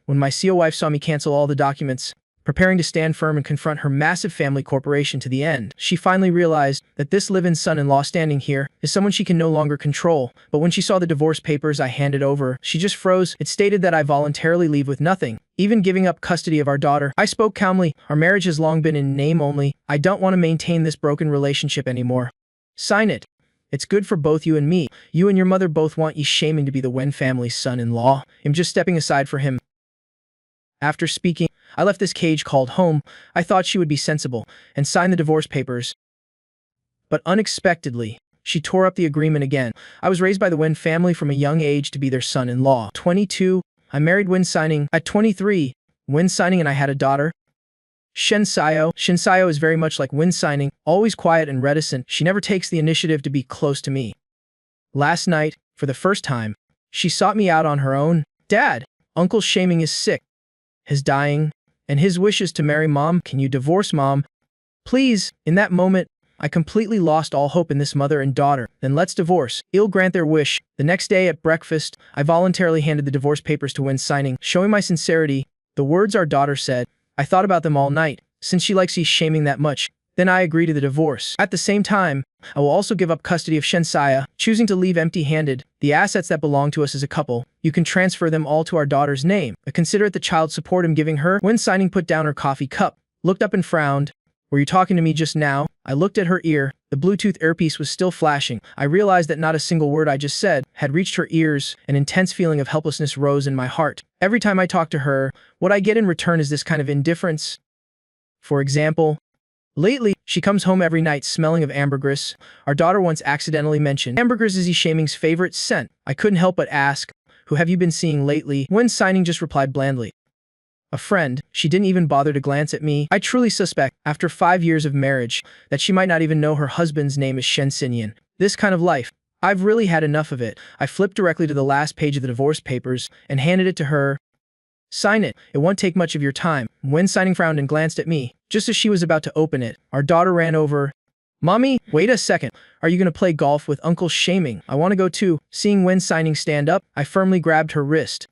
when my CEO wife saw me cancel all the documents, preparing to stand firm and confront her massive family corporation to the end. She finally realized that this live-in son-in-law standing here is someone she can no longer control. But when she saw the divorce papers I handed over, she just froze. It stated that I voluntarily leave with nothing, even giving up custody of our daughter. I spoke calmly. Our marriage has long been in name only. I don't want to maintain this broken relationship anymore. Sign it. It's good for both you and me. You and your mother both want Yi Shaming to be the Wen family's son-in-law. I'm just stepping aside for him. After speaking, I left this cage called home. I thought she would be sensible and sign the divorce papers. But unexpectedly, she tore up the agreement again. I was raised by the Wen family from a young age to be their son-in-law. 22, I married Wen Signing. At 23, Wen Signing and I had a daughter, Shen Xiao. Shen Xiao is very much like Wen Signing, always quiet and reticent. She never takes the initiative to be close to me. Last night, for the first time, she sought me out on her own. Dad, Uncle Shaming is sick. He's dying, and his wish is to marry Mom. Can you divorce Mom? Please. In that moment, I completely lost all hope in this mother and daughter. Then let's divorce. I'll grant their wish. The next day at breakfast, I voluntarily handed the divorce papers to Wen Signing, showing my sincerity. The words our daughter said, I thought about them all night. Since she likes Yi Shaming that much, then I agree to the divorce. At the same time, I will also give up custody of Shen Xiao, choosing to leave empty-handed. The assets that belong to us as a couple, you can transfer them all to our daughter's name. Consider it the child support I'm giving her. Wen Signing put down her coffee cup, looked up and frowned. Were you talking to me just now? I looked at her ear. The Bluetooth earpiece was still flashing. I realized that not a single word I just said had reached her ears. An intense feeling of helplessness rose in my heart. Every time I talk to her, what I get in return is this kind of indifference. For example, lately, she comes home every night smelling of ambergris. Our daughter once accidentally mentioned ambergris is Yi Shaming's favorite scent. I couldn't help but ask, who have you been seeing lately? Wen Signing just replied blandly, a friend. She didn't even bother to glance at me. I truly suspect, after 5 years of marriage, that she might not even know her husband's name is Shen Xinyan. This kind of life, I've really had enough of it. I flipped directly to the last page of the divorce papers and handed it to her. Sign it. It won't take much of your time. Wen Signing frowned and glanced at me. Just as she was about to open it, our daughter ran over. Mommy, wait a second. Are you going to play golf with Uncle Shaming? I want to go too. Seeing Wen Signing stand up, I firmly grabbed her wrist.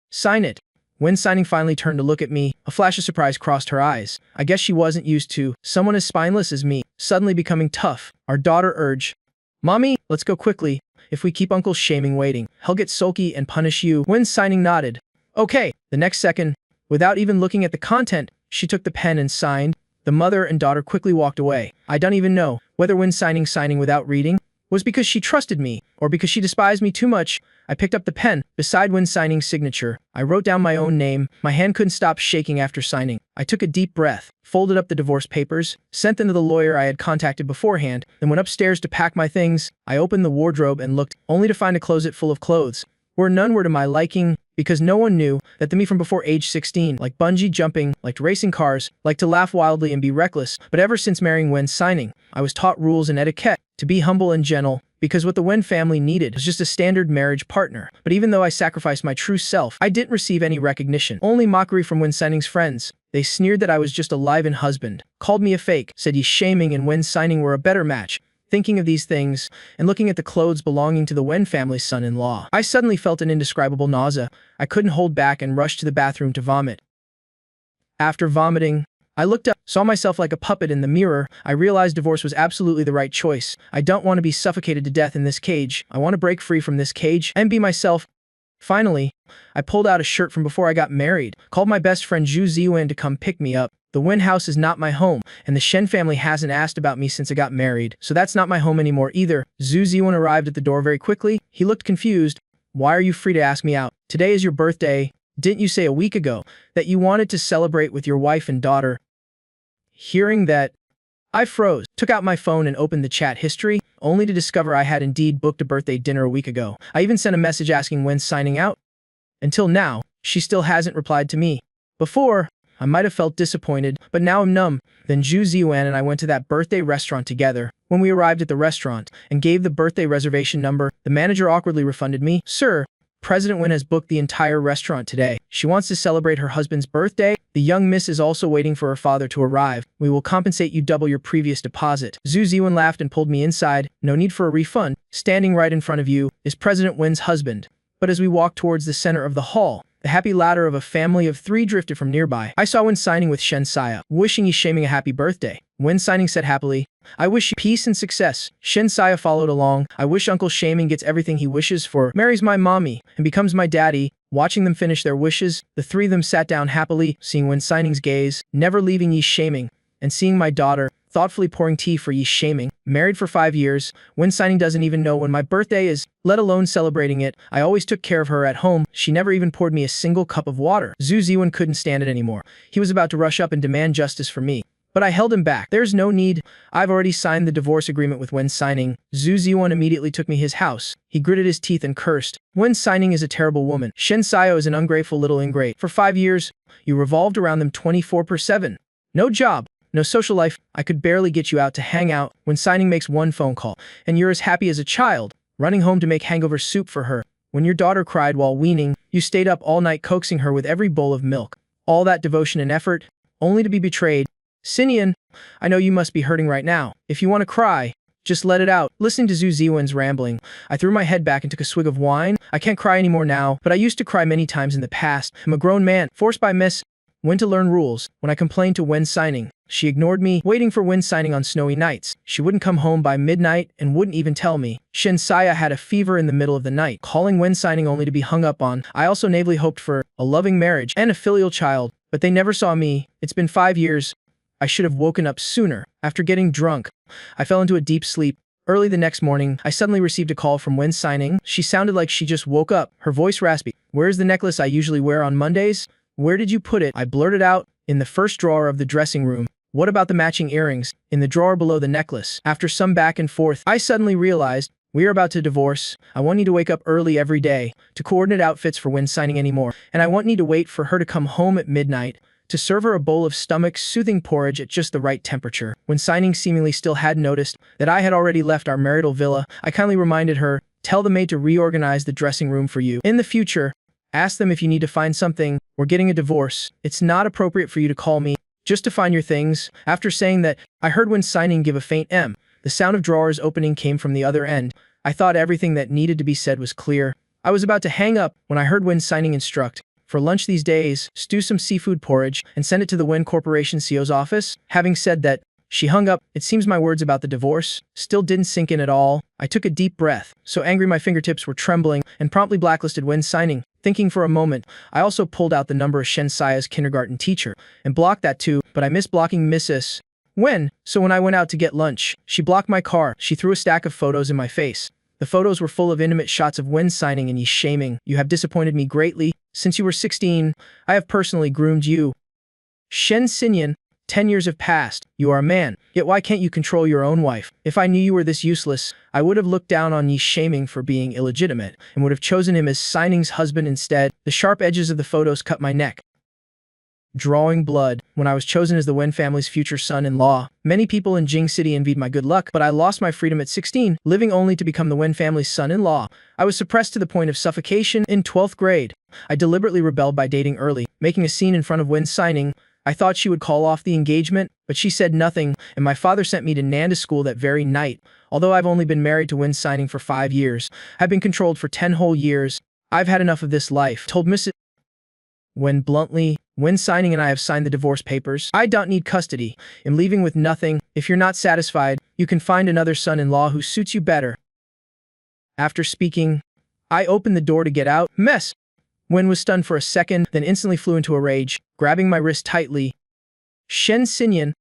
Sign it. Wen Signing finally turned to look at me. A flash of surprise crossed her eyes. I guess she wasn't used to someone as spineless as me suddenly becoming tough. Our daughter urged, Mommy, let's go quickly. If we keep Uncle Shaming waiting, he'll get sulky and punish you. Wen Signing nodded. Okay. The next second, without even looking at the content, she took the pen and signed. The mother and daughter quickly walked away. I don't even know whether Wen Signing without reading was because she trusted me or because she despised me too much. I picked up the pen. Beside Wen Signing's signature, I wrote down my own name. My hand couldn't stop shaking after signing. I took a deep breath, folded up the divorce papers, sent them to the lawyer I had contacted beforehand, then went upstairs to pack my things. I opened the wardrobe and looked, only to find a closet full of clothes, where none were to my liking, because no one knew that the me from before age 16, like bungee jumping, liked racing cars, liked to laugh wildly and be reckless. But ever since marrying Wen Signing, I was taught rules and etiquette, to be humble and gentle, because what the Wen family needed was just a standard marriage partner. But even though I sacrificed my true self, I didn't receive any recognition, only mockery from Wen Signing's friends. They sneered that I was just a live-in husband, called me a fake, said Yi Shaming and Wen Signing were a better match. Thinking of these things, and looking at the clothes belonging to the Wen family's son-in-law, I suddenly felt an indescribable nausea. I couldn't hold back and rushed to the bathroom to vomit. After vomiting, I looked up, saw myself like a puppet in the mirror. I realized divorce was absolutely the right choice. I don't want to be suffocated to death in this cage. I want to break free from this cage and be myself. Finally, I pulled out a shirt from before I got married, called my best friend Zhu Ziyuan to come pick me up. The Wen house is not my home, and the Shen family hasn't asked about me since I got married, so that's not my home anymore either. Zhu Ziyuan arrived at the door very quickly. He looked confused. Why are you free to ask me out? Today is your birthday. Didn't you say a week ago that you wanted to celebrate with your wife and daughter? Hearing that, I froze, took out my phone and opened the chat history, only to discover I had indeed booked a birthday dinner a week ago. I even sent a message asking when signing out. Until now, she still hasn't replied to me. Before, I might have felt disappointed, but now I'm numb. Then Zhu Ziyuan and I went to that birthday restaurant together. When we arrived at the restaurant and gave the birthday reservation number, the manager awkwardly refunded me. Sir, President Wen has booked the entire restaurant today. She wants to celebrate her husband's birthday. The young miss is also waiting for her father to arrive. We will compensate you double your previous deposit. Zhu Ziyuan laughed and pulled me inside. No need for a refund. Standing right in front of you is President Wen's husband. But as we walked towards the center of the hall, The happy ladder of a family of 3 drifted from nearby. I saw Wen signing with Shen Saya, wishing Yi Shaming a happy birthday. Wen signing said happily, "I wish you peace and success." Shen Saya followed along. "I wish Uncle Shaming gets everything he wishes for, marries my mommy, and becomes my daddy." Watching them finish their wishes, the 3 of them sat down happily, seeing Wen signing's gaze, never leaving Yi Shaming, and seeing my daughter thoughtfully pouring tea for Yi Shaming. Married for 5 years, Wen signing doesn't even know when my birthday is, let alone celebrating it. I always took care of her at home. She never even poured me a single cup of water. Zhu Ziwen couldn't stand it anymore. He was about to rush up and demand justice for me, but I held him back. "There's no need. I've already signed the divorce agreement with Wen signing." Zhu Ziwen immediately took me his house. He gritted his teeth and cursed. "Wen signing is a terrible woman. Shen Sayo is an ungrateful little ingrate. For 5 years, you revolved around them 24/7. No job, no social life. I could barely get you out to hang out. Wen signing makes 1 phone call, and you're as happy as a child, running home to make hangover soup for her. When your daughter cried while weaning, you stayed up all night coaxing her with every bowl of milk. All that devotion and effort, only to be betrayed. Sinian, I know you must be hurting right now. If you want to cry, just let it out." Listening to Zhu Ziwen's rambling, I threw my head back and took a swig of wine. I can't cry anymore now, but I used to cry many times in the past. I'm a grown man, forced by Miss Wen to learn rules. When I complained to Wen signing, she ignored me, waiting for Wen signing on snowy nights. She wouldn't come home by midnight and wouldn't even tell me. Shen Saya had a fever in the middle of the night, calling Wen signing only to be hung up on. I also naively hoped for a loving marriage and a filial child, but they never saw me. It's been 5 years. I should have woken up sooner. After getting drunk, I fell into a deep sleep. Early the next morning, I suddenly received a call from Wen signing. She sounded like she just woke up, her voice raspy. "Where's the necklace I usually wear on Mondays? Where did you put it?" I blurted out. "In the first drawer of the dressing room." "What about the matching earrings?" "In the drawer below the necklace." After some back and forth, I suddenly realized, we are about to divorce. I want you to wake up early every day to coordinate outfits for Wen signing anymore, and I want you to wait for her to come home at midnight to serve her a bowl of stomach-soothing porridge at just the right temperature. Wen signing seemingly still hadn't noticed that I had already left our marital villa. I kindly reminded her, "Tell the maid to reorganize the dressing room for you. In the future, ask them if you need to find something. We're getting a divorce. It's not appropriate for you to call me just to find your things." After saying that, I heard Wen signing give a faint M. The sound of drawers opening came from the other end. I thought everything that needed to be said was clear. I was about to hang up when I heard Wen signing instruct, "For lunch these days, stew some seafood porridge and send it to the Wen Corporation CEO's office." Having said that, she hung up. It seems my words about the divorce still didn't sink in at all. I took a deep breath, so angry my fingertips were trembling, and promptly blacklisted Wen signing. Thinking for a moment, I also pulled out the number of Shen Saya's kindergarten teacher and blocked that too, but I missed blocking Mrs. Wen. So when I went out to get lunch, she blocked my car. She threw a stack of photos in my face. The photos were full of intimate shots of Wen signing and Yi shaming. "You have disappointed me greatly. Since you were 16, I have personally groomed you. Shen Xinyan, 10 years have passed. You are a man, yet why can't you control your own wife? If I knew you were this useless, I would have looked down on Yi shaming for being illegitimate and would have chosen him as signing's husband instead." The sharp edges of the photos cut my neck, drawing blood. When I was chosen as the Wen family's future son-in-law, many people in Jing City envied my good luck, but I lost my freedom at 16, living only to become the Wen family's son-in-law. I was suppressed to the point of suffocation. In 12th grade, I deliberately rebelled by dating early, making a scene in front of Wen signing. I thought she would call off the engagement, but she said nothing, and my father sent me to Nanda school that very night. Although I've only been married to Wen signing for 5 years, I've been controlled for 10 whole years. I've had enough of this life, told Mrs. Wen bluntly. Wen signing and I have signed the divorce papers. I don't need custody. I'm leaving with nothing. If you're not satisfied, you can find another son-in-law who suits you better. After speaking, I opened the door to get out. Mess. Wen was stunned for a second, then instantly flew into a rage, grabbing my wrist tightly. "Shen Xinyan,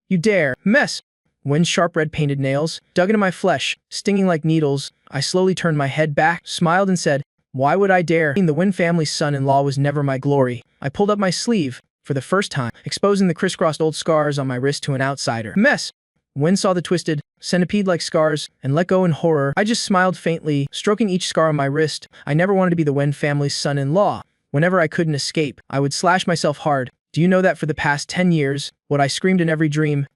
you dare!" Mess. Wen's sharp red painted nails dug into my flesh, stinging like needles. I slowly turned my head back, smiled and said, "Why would I dare? The Wen family's son-in-law was never my glory." I pulled up my sleeve, for the first time, exposing the crisscrossed old scars on my wrist to an outsider. Mess. Wen saw the twisted, centipede-like scars, and let go in horror. I just smiled faintly, stroking each scar on my wrist. I never wanted to be the Wen family's son-in-law. Whenever I couldn't escape, I would slash myself hard. Do you know that for the past 10 years, what I screamed in every dream?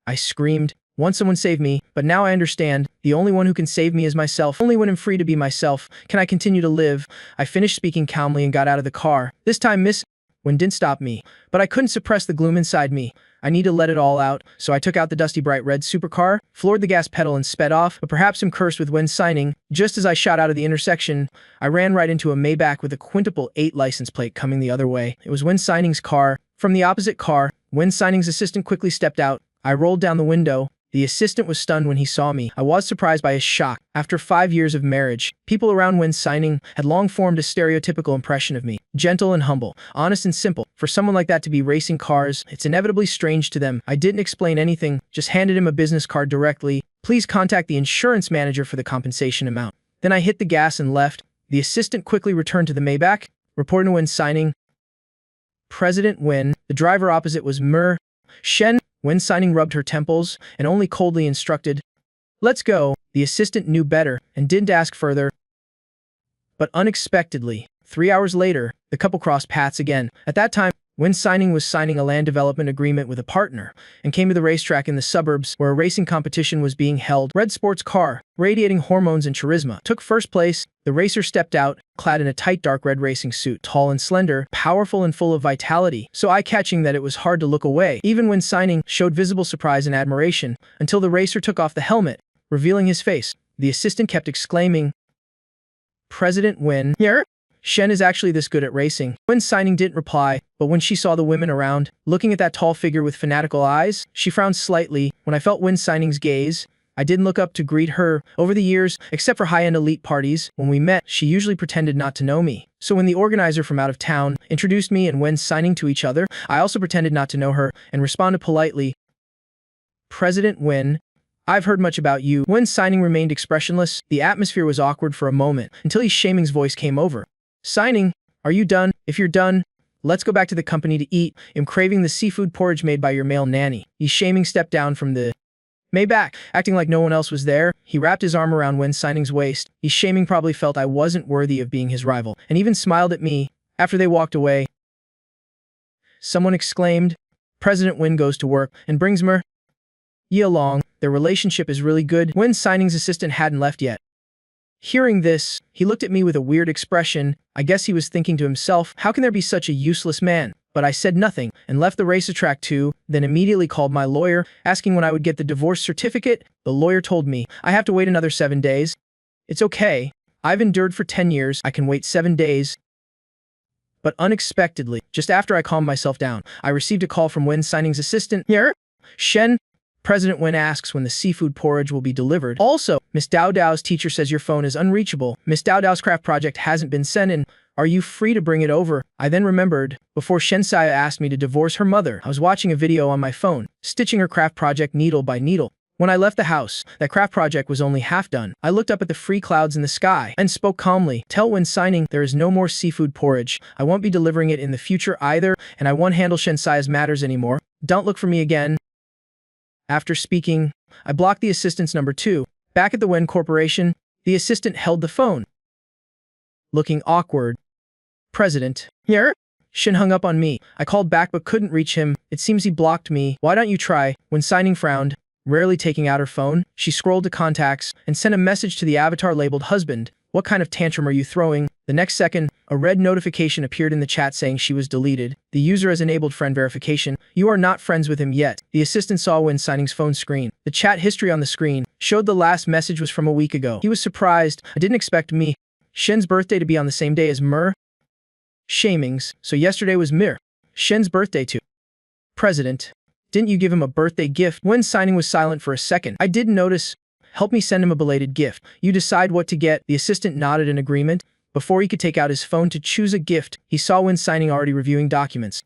I screamed, "Want someone save me," but now I understand. The only one who can save me is myself. Only when I'm free to be myself can I continue to live. I finished speaking calmly and got out of the car. This time Miss Wen didn't stop me, but I couldn't suppress the gloom inside me. I need to let it all out, so I took out the dusty bright red supercar, floored the gas pedal and sped off, but perhaps am cursed with Wen signing. Just as I shot out of the intersection, I ran right into a Maybach with a quintuple 8 license plate coming the other way. It was Wen signing's car. From the opposite car, Wen signing's assistant quickly stepped out. I rolled down the window. The assistant was stunned when he saw me. I was surprised by his shock. After 5 years of marriage, people around Wen signing had long formed a stereotypical impression of me. Gentle and humble, honest and simple. For someone like that to be racing cars, it's inevitably strange to them. I didn't explain anything, just handed him a business card directly. Please contact the insurance manager for the compensation amount. Then I hit the gas and left. The assistant quickly returned to the Maybach, reporting to Wen signing. President Wen. The driver opposite was Mer. Shen. Wen signing rubbed her temples and only coldly instructed, "Let's go." The assistant knew better and didn't ask further. But unexpectedly, 3 hours later, the couple crossed paths again. At that time, Wen signing was signing a land development agreement with a partner and came to the racetrack in the suburbs where a racing competition was being held. Red sports car, radiating hormones and charisma, took first place. The racer stepped out, clad in a tight dark red racing suit, tall and slender, powerful and full of vitality, so eye-catching that it was hard to look away. Even when signing, showed visible surprise and admiration, until the racer took off the helmet, revealing his face. The assistant kept exclaiming, "President Wen, here? Shen is actually this good at racing." Wen signing didn't reply, but when she saw the women around, looking at that tall figure with fanatical eyes, she frowned slightly. When I felt Wen signing's gaze, I didn't look up to greet her. Over the years, except for high-end elite parties, when we met, she usually pretended not to know me. So when the organizer from out of town introduced me and Wen signing to each other, I also pretended not to know her and responded politely, "President Wen, I've heard much about you." Wen signing remained expressionless. The atmosphere was awkward for a moment, until Shaming's voice came over. "Signing, are you done? If you're done, let's go back to the company to eat. I'm craving the seafood porridge made by your male nanny." Shaming stepped down from the Maybach, acting like no one else was there. He wrapped his arm around Wen signing's waist. Shaming probably felt I wasn't worthy of being his rival, and even smiled at me. After they walked away, someone exclaimed, "President Wen goes to work and brings Mer Yi along. Their relationship is really good." Wen signing's assistant hadn't left yet. Hearing this, he looked at me with a weird expression. I guess he was thinking to himself, how can there be such a useless man? But I said nothing and left the racetrack too, then immediately called my lawyer, asking when I would get the divorce certificate. The lawyer told me, I have to wait another 7 days. It's okay. I've endured for 10 years. I can wait 7 days. But unexpectedly, just after I calmed myself down, I received a call from Wen signing's assistant. "Here? Shen? President Wen asks when the seafood porridge will be delivered. Also, Miss Dao Dao's teacher says your phone is unreachable. Miss Dao Dao's craft project hasn't been sent in. Are you free to bring it over?" I then remembered, before Shensaya asked me to divorce her mother, I was watching a video on my phone, stitching her craft project needle by needle. When I left the house, that craft project was only half done. I looked up at the free clouds in the sky and spoke calmly. "Tell Wen signing there is no more seafood porridge. I won't be delivering it in the future either, and I won't handle Shensaya's matters anymore. Don't look for me again." After speaking, I blocked the assistant's number 2. Back at the Wen Corporation, the assistant held the phone, looking awkward. "President, here?" Shen hung up on me. I called back but couldn't reach him. It seems he blocked me. "Why don't you try?" Wen signing frowned, rarely taking out her phone. She scrolled to contacts and sent a message to the avatar labeled husband. "What kind of tantrum are you throwing?" The next second, a red notification appeared in the chat saying she was deleted. The user has enabled friend verification. You are not friends with him yet. The assistant saw Wen signing's phone screen. The chat history on the screen showed the last message was from a week ago. He was surprised. I didn't expect me, Shen's birthday, to be on the same day as Mer Shaming's, so yesterday was Mir Shen's birthday too. "President, didn't you give him a birthday gift?" Wen signing was silent for a second. I didn't notice. "Help me send him a belated gift. You decide what to get." The assistant nodded in agreement. Before he could take out his phone to choose a gift, he saw Wen signing already reviewing documents.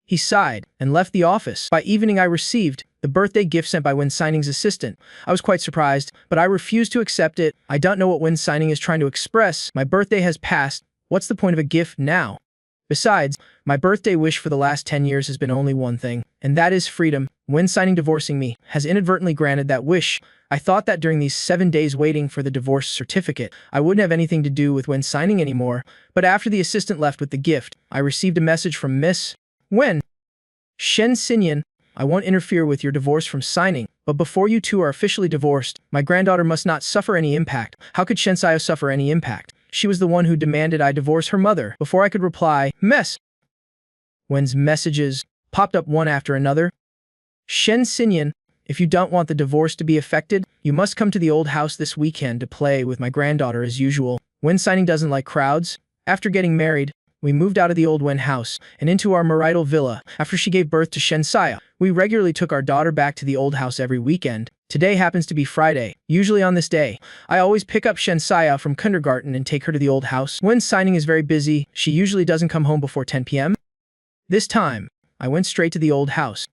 He sighed and left the office. By evening I received the birthday gift sent by Wen signing's assistant. I was quite surprised, but I refused to accept it. I don't know what Wen signing is trying to express. My birthday has passed. What's the point of a gift now? Besides, my birthday wish for the last 10 years has been only one thing, and that is freedom. Wen signing divorcing me has inadvertently granted that wish. I thought that during these 7 days waiting for the divorce certificate, I wouldn't have anything to do with Wen signing anymore, but after the assistant left with the gift, I received a message from Miss Wen. "Shen Xinyan, I won't interfere with your divorce from signing, but before you two are officially divorced, my granddaughter must not suffer any impact." How could Shensaya suffer any impact? She was the one who demanded I divorce her mother. Before I could reply, Wen's messages popped up one after another. Shen Xinyan, if you don't want the divorce to be affected, you must come to the old house this weekend to play with my granddaughter as usual. Wen Signing doesn't like crowds. After getting married, we moved out of the old Wen house and into our marital villa after she gave birth to Shen Saya. We regularly took our daughter back to the old house every weekend. Today happens to be Friday. Usually on this day, I always pick up Shen Saya from kindergarten and take her to the old house. Wen Signing is very busy. She usually doesn't come home before 10 p.m. This time, I went straight to the old house.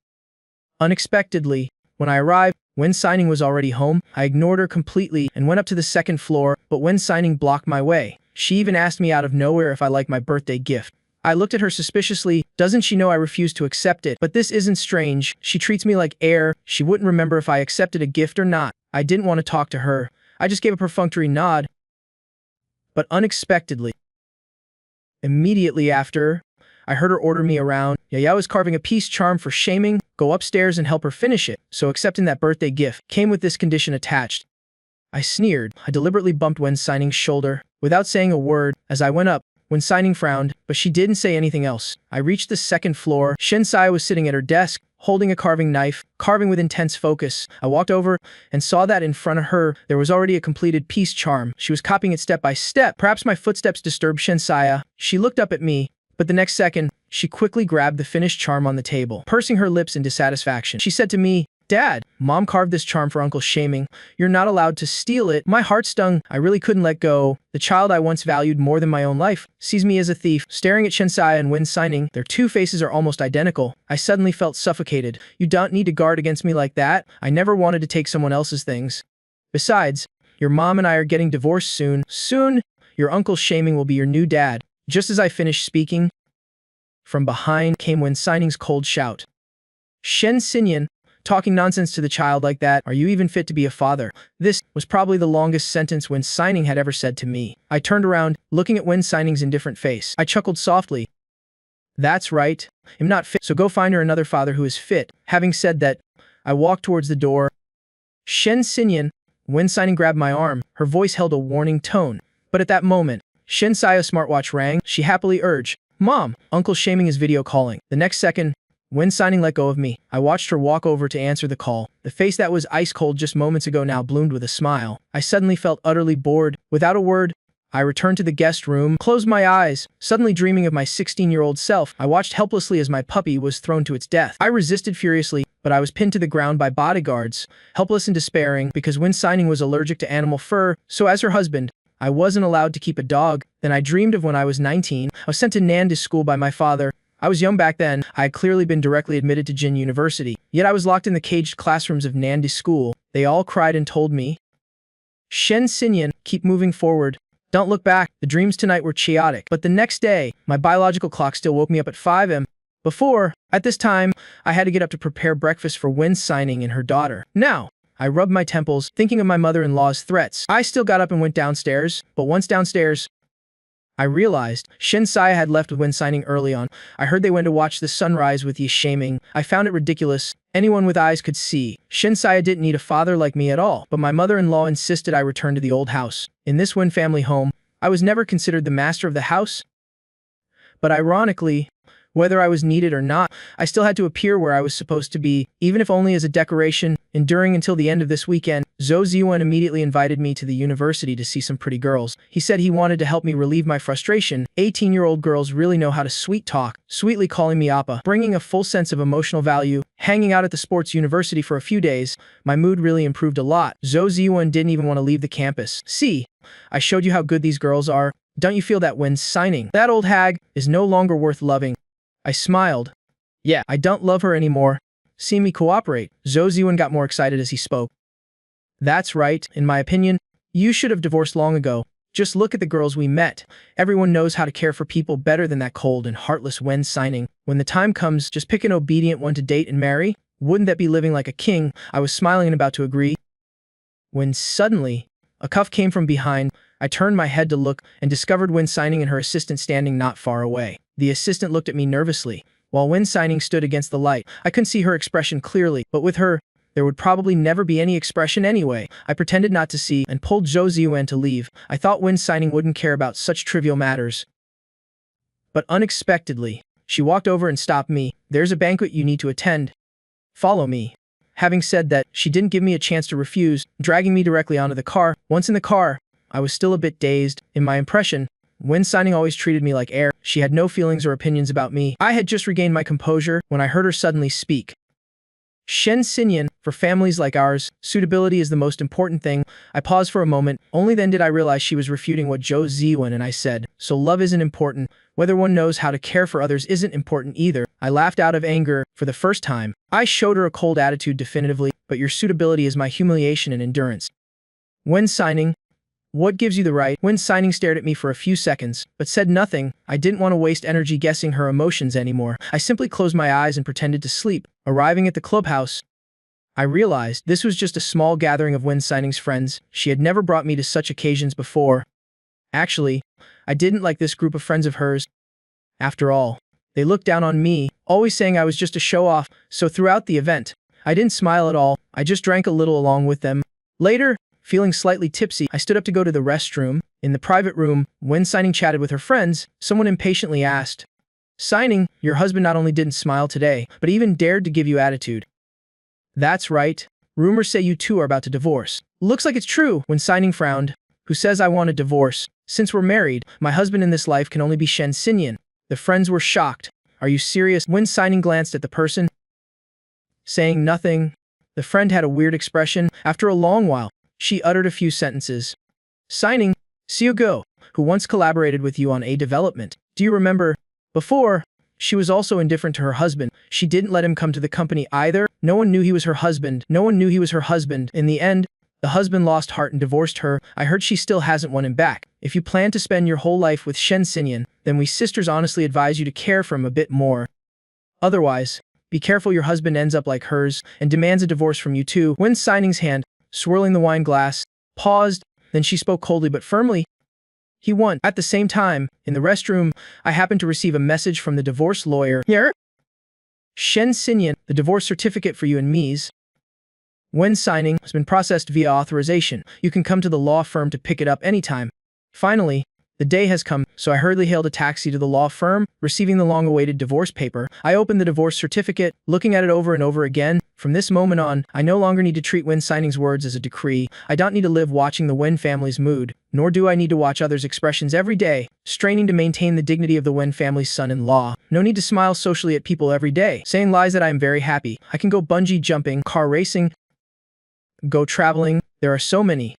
Unexpectedly, when I arrived, Wen Signing was already home. I ignored her completely and went up to the second floor, but Wen Signing blocked my way. She even asked me out of nowhere if I liked my birthday gift. I looked at her suspiciously. Doesn't she know I refused to accept it? But this isn't strange. She treats me like air. She wouldn't remember if I accepted a gift or not. I didn't want to talk to her. I just gave a perfunctory nod. But unexpectedly, immediately after, I heard her order me around. Yaya was carving a peace charm for shaming. Go upstairs and help her finish it. So accepting that birthday gift came with this condition attached. I sneered. I deliberately bumped Wen Sining's shoulder. Without saying a word, as I went up, Wen Sining frowned, but she didn't say anything else. I reached the second floor. Shen Sai was sitting at her desk, holding a carving knife, carving with intense focus. I walked over and saw that in front of her, there was already a completed peace charm. She was copying it step by step. Perhaps my footsteps disturbed Shen Saya. She looked up at me, but the next second, she quickly grabbed the finished charm on the table, pursing her lips in dissatisfaction. She said to me, "Dad, Mom carved this charm for Uncle Shaming. You're not allowed to steal it." My heart stung. I really couldn't let go. The child I once valued more than my own life sees me as a thief. Staring at Shen Sai and Wen Sining, their two faces are almost identical. I suddenly felt suffocated. You don't need to guard against me like that. I never wanted to take someone else's things. Besides, your mom and I are getting divorced soon. Soon, your Uncle Shaming will be your new dad. Just as I finished speaking, from behind came Wen Sining's cold shout. "Shen Xinyan, talking nonsense to the child like that, are you even fit to be a father?" This was probably the longest sentence Wen Sining had ever said to me. I turned around, looking at Wen Sining's indifferent face. I chuckled softly. "That's right. I'm not fit, so go find her another father who is fit." Having said that, I walked towards the door. "Shen Xinyan," Wen Sining grabbed my arm. Her voice held a warning tone. But at that moment, Shen Saya's smartwatch rang. She happily urged, "Mom, Uncle Shaming is video calling." The next second, Wen Sining let go of me. I watched her walk over to answer the call. The face that was ice cold just moments ago now bloomed with a smile. I suddenly felt utterly bored. Without a word, I returned to the guest room, closed my eyes, suddenly dreaming of my 16-year-old self. I watched helplessly as my puppy was thrown to its death. I resisted furiously, but I was pinned to the ground by bodyguards, helpless and despairing because Wen Sining was allergic to animal fur, so as her husband, I wasn't allowed to keep a dog. Then I dreamed of when I was 19. I was sent to Nandi school by my father. I was young back then. I had clearly been directly admitted to Jin University. Yet I was locked in the caged classrooms of Nandi school. They all cried and told me, "Shen Xinyan, keep moving forward. Don't look back." The dreams tonight were chaotic. But the next day, my biological clock still woke me up at 5 a.m. Before, at this time, I had to get up to prepare breakfast for Wen Sining and her daughter. Now, I rubbed my temples, thinking of my mother-in-law's threats. I still got up and went downstairs, but once downstairs, I realized Shen Saya had left with Wen Sining early on. I heard they went to watch the sunrise with Yi Shaming. I found it ridiculous. Anyone with eyes could see. Shen Saya didn't need a father like me at all, but my mother-in-law insisted I return to the old house. In this Wen family home, I was never considered the master of the house. But ironically, whether I was needed or not, I still had to appear where I was supposed to be, even if only as a decoration. Enduring until the end of this weekend, Zhou Ziyuan immediately invited me to the university to see some pretty girls. He said he wanted to help me relieve my frustration. 18-year-old girls really know how to sweet talk, sweetly calling me Appa, bringing a full sense of emotional value. Hanging out at the sports university for a few days, my mood really improved a lot. Zhou Ziyuan didn't even want to leave the campus. "See, I showed you how good these girls are. Don't you feel that Wen Sining, that old hag, is no longer worth loving?" I smiled. "Yeah, I don't love her anymore. See me cooperate." Zhou Ziyuan got more excited as he spoke. "That's right. In my opinion, you should have divorced long ago. Just look at the girls we met. Everyone knows how to care for people better than that cold and heartless Wen Sining. When the time comes, just pick an obedient one to date and marry. Wouldn't that be living like a king?" I was smiling and about to agree, when suddenly, a cuff came from behind. I turned my head to look and discovered Wen Sining and her assistant standing not far away. The assistant looked at me nervously, while Wen Sining stood against the light. I couldn't see her expression clearly, but with her, there would probably never be any expression anyway. I pretended not to see and pulled Zhou Ziyuan to leave. I thought Wen Sining wouldn't care about such trivial matters. But unexpectedly, she walked over and stopped me. "There's a banquet you need to attend." Follow me. Having said that, she didn't give me a chance to refuse, dragging me directly onto the car. Once in the car, I was still a bit dazed. In my impression, Wen Signing always treated me like air. She had no feelings or opinions about me. I had just regained my composure when I heard her suddenly speak. Shen Xinyan, for families like ours, suitability is the most important thing. I paused for a moment. Only then did I realize she was refuting what Zhou Ziwen and I said. So love isn't important. Whether one knows how to care for others isn't important either. I laughed out of anger for the first time. I showed her a cold attitude definitively, but your suitability is my humiliation and endurance. When signing, what gives you the right? When signing stared at me for a few seconds, but said nothing. I didn't want to waste energy guessing her emotions anymore. I simply closed my eyes and pretended to sleep. Arriving at the clubhouse, I realized this was just a small gathering of Wen Signing's friends. She had never brought me to such occasions before. Actually, I didn't like this group of friends of hers. After all, they looked down on me, always saying I was just a show-off, so throughout the event, I didn't smile at all. I just drank a little along with them. Later, feeling slightly tipsy, I stood up to go to the restroom. In the private room, when Signing chatted with her friends, someone impatiently asked, Signing, your husband not only didn't smile today, but even dared to give you attitude. That's right. Rumors say you two are about to divorce. Looks like it's true. When Signing frowned, who says I want a divorce? Since we're married, my husband in this life can only be Shen Xinyan. The friends were shocked. Are you serious? When Signing glanced at the person, saying nothing, the friend had a weird expression. After a long while, she uttered a few sentences. Signing, Xiao Go, who once collaborated with you on a development. Do you remember? Before, she was also indifferent to her husband. She didn't let him come to the company either. No one knew he was her husband. No one knew he was her husband. In the end, the husband lost heart and divorced her. I heard she still hasn't won him back. If you plan to spend your whole life with Shen Xinyan, then we sisters honestly advise you to care for him a bit more. Otherwise, be careful your husband ends up like hers and demands a divorce from you too. When Signing's hand, swirling the wine glass, paused, then she spoke coldly but firmly. He won. At the same time, in the restroom, I happened to receive a message from the divorce lawyer. Here? Shen Xinyan, the divorce certificate for you and me's. When signing has been processed via authorization, you can come to the law firm to pick it up anytime. Finally, the day has come, so I hurriedly hailed a taxi to the law firm, receiving the long-awaited divorce paper. I opened the divorce certificate, looking at it over and over again. From this moment on, I no longer need to treat Wen Signing's words as a decree. I don't need to live watching the Wen family's mood, nor do I need to watch others' expressions every day, straining to maintain the dignity of the Wen family's son-in-law. No need to smile socially at people every day, saying lies that I am very happy. I can go bungee jumping, car racing, go traveling. There are so many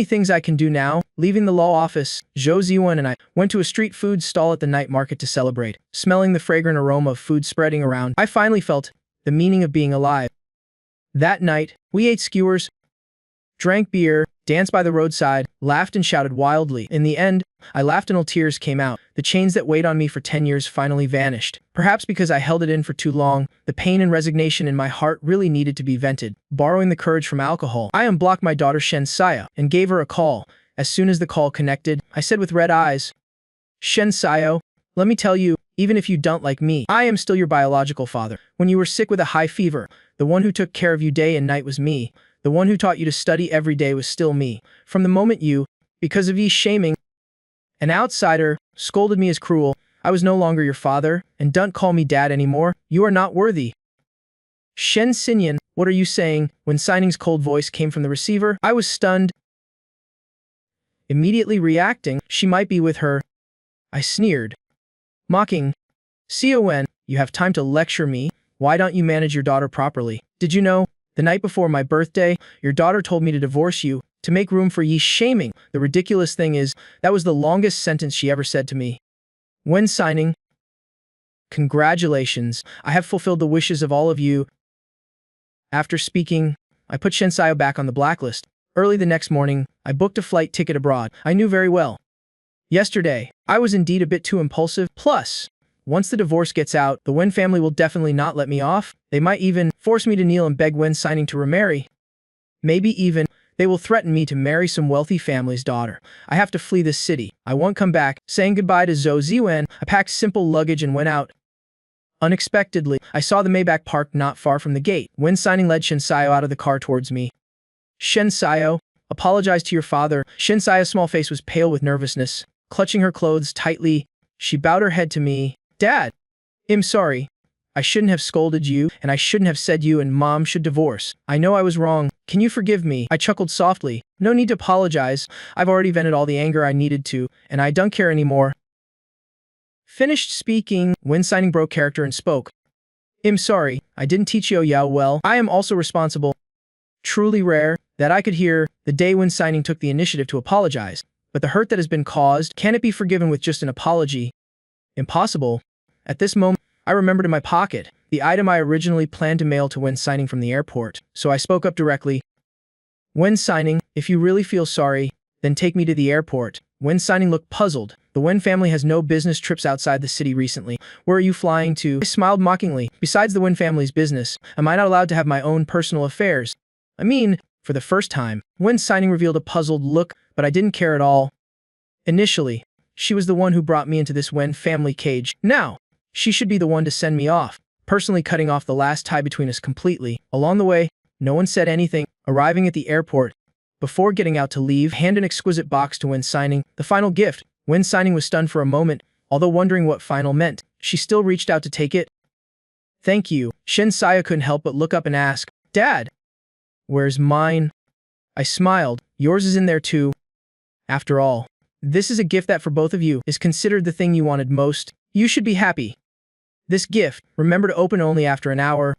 things I can do now. Leaving the law office, Zhou Ziwen and I went to a street food stall at the night market to celebrate. Smelling the fragrant aroma of food spreading around, I finally felt the meaning of being alive. That night, we ate skewers, drank beer, danced by the roadside, laughed and shouted wildly. In the end, I laughed until tears came out. The chains that weighed on me for 10 years finally vanished. Perhaps because I held it in for too long, the pain and resignation in my heart really needed to be vented. Borrowing the courage from alcohol, I unblocked my daughter Shen Saya and gave her a call. As soon as the call connected, I said with red eyes, Shen Sayo, let me tell you, even if you don't like me, I am still your biological father. When you were sick with a high fever, the one who took care of you day and night was me. The one who taught you to study every day was still me. From the moment you, because of Yi's shaming, an outsider, scolded me as cruel, I was no longer your father, and don't call me dad anymore. You are not worthy. Shen Xinyan, what are you saying? When Signing's cold voice came from the receiver, I was stunned. Immediately reacting, she might be with her. I sneered, mocking. Con, you have time to lecture me? Why don't you manage your daughter properly? Did you know? The night before my birthday, your daughter told me to divorce you, to make room for Yi's shaming. The ridiculous thing is, that was the longest sentence she ever said to me. When Signing, congratulations, I have fulfilled the wishes of all of you. After speaking, I put Shen Sayo back on the blacklist. Early the next morning, I booked a flight ticket abroad. I knew very well. Yesterday, I was indeed a bit too impulsive. Plus, once the divorce gets out, the Wen family will definitely not let me off. They might even force me to kneel and beg Wen Signing to remarry. Maybe even, they will threaten me to marry some wealthy family's daughter. I have to flee this city. I won't come back. Saying goodbye to Zhou Ziwen, I packed simple luggage and went out. Unexpectedly, I saw the Maybach parked not far from the gate. Wen Signing led Shen Sayo out of the car towards me. Shen Sayo, apologize to your father. Shen Sayo's small face was pale with nervousness. Clutching her clothes tightly, she bowed her head to me. Dad, I'm sorry. I shouldn't have scolded you, and I shouldn't have said you and Mom should divorce. I know I was wrong. Can you forgive me? I chuckled softly. No need to apologize. I've already vented all the anger I needed to, and I don't care anymore. Finished speaking, Wen Xining broke character and spoke. I'm sorry, I didn't teach Yo Yao well. I am also responsible. Truly rare that I could hear the day Wen Xining took the initiative to apologize. But the hurt that has been caused, can it be forgiven with just an apology? Impossible. At this moment, I remembered in my pocket the item I originally planned to mail to Wen Xining from the airport, so I spoke up directly. Wen Xining, if you really feel sorry, then take me to the airport. Wen Xining looked puzzled. The Wen family has no business trips outside the city recently. Where are you flying to? I smiled mockingly. Besides the Wen family's business, am I not allowed to have my own personal affairs? I mean, for the first time, Wen Xining revealed a puzzled look, but I didn't care at all. Initially, she was the one who brought me into this Wen family cage. Now, she should be the one to send me off, personally cutting off the last tie between us completely. Along the way, no one said anything. Arriving at the airport, before getting out to leave, hand an exquisite box to Wen Xining, the final gift. Wen Xining was stunned for a moment, although wondering what final meant. She still reached out to take it. Thank you. Shen Saya couldn't help but look up and ask, Dad, where's mine? I smiled. Yours is in there too. After all, this is a gift that for both of you is considered the thing you wanted most. You should be happy. This gift, remember to open only after an hour.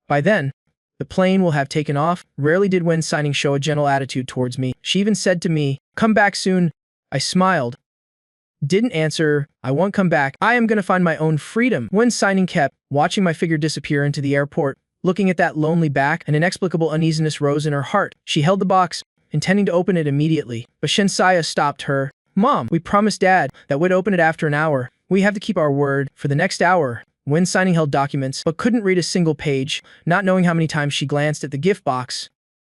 By then, the plane will have taken off. Rarely did Wen Xining show a gentle attitude towards me. She even said to me, come back soon. I smiled. Didn't answer, I won't come back. I am gonna find my own freedom. Wen Xining kept watching my figure disappear into the airport. Looking at that lonely back, an inexplicable uneasiness rose in her heart. She held the box, intending to open it immediately. But Shen Saya stopped her. Mom, we promised Dad that we'd open it after an hour. We have to keep our word. For the next hour, Wen Xining held documents, but couldn't read a single page, not knowing how many times she glanced at the gift box.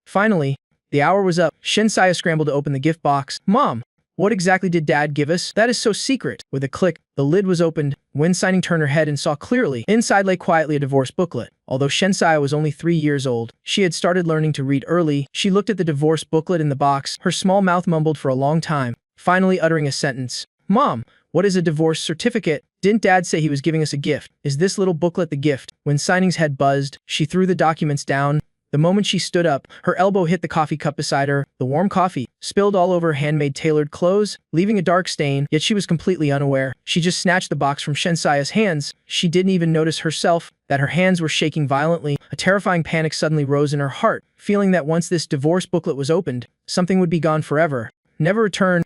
Finally, the hour was up. Shen Saya scrambled to open the gift box. Mom, what exactly did Dad give us? That is so secret. With a click, the lid was opened. Wen Xining turned her head and saw clearly. Inside lay quietly a divorce booklet. Although Shen Saya was only 3 years old, she had started learning to read early. She looked at the divorce booklet in the box. Her small mouth mumbled for a long time, finally uttering a sentence. Mom, what is a divorce certificate? Didn't Dad say he was giving us a gift? Is this little booklet the gift? When Xining's head buzzed, she threw the documents down. The moment she stood up, her elbow hit the coffee cup beside her. The warm coffee spilled all over her handmade tailored clothes, leaving a dark stain, yet she was completely unaware. She just snatched the box from Shen Saya's hands. She didn't even notice herself that her hands were shaking violently. A terrifying panic suddenly rose in her heart, feeling that once this divorce booklet was opened, something would be gone forever, never return.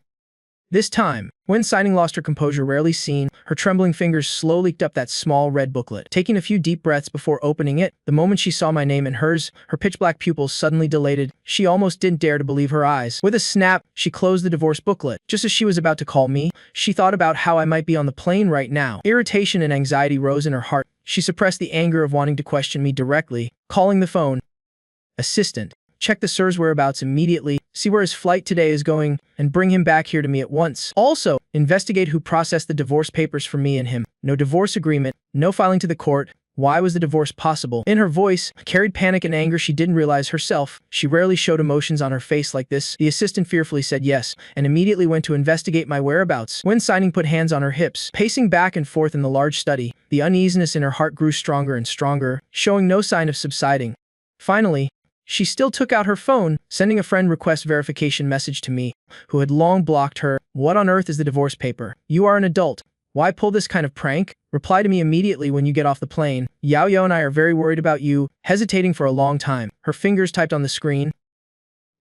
This time, when Xining lost her composure rarely seen, her trembling fingers slowly leaked up that small red booklet. Taking a few deep breaths before opening it, the moment she saw my name and hers, her pitch-black pupils suddenly dilated. She almost didn't dare to believe her eyes. With a snap, she closed the divorce booklet. Just as she was about to call me, she thought about how I might be on the plane right now. Irritation and anxiety rose in her heart. She suppressed the anger of wanting to question me directly, calling the phone. Assistant. Check the sir's whereabouts immediately, see where his flight today is going, and bring him back here to me at once. Also, investigate who processed the divorce papers for me and him. No divorce agreement, no filing to the court. Why was the divorce possible? In her voice carried panic and anger she didn't realize herself. She rarely showed emotions on her face like this. The assistant fearfully said yes, and immediately went to investigate my whereabouts. When Xining put hands on her hips, pacing back and forth in the large study, the uneasiness in her heart grew stronger and stronger, showing no sign of subsiding. Finally, she still took out her phone, sending a friend request verification message to me, who had long blocked her. What on earth is the divorce paper? You are an adult. Why pull this kind of prank? Reply to me immediately when you get off the plane. Yao Yao and I are very worried about you. Hesitating for a long time, her fingers typed on the screen.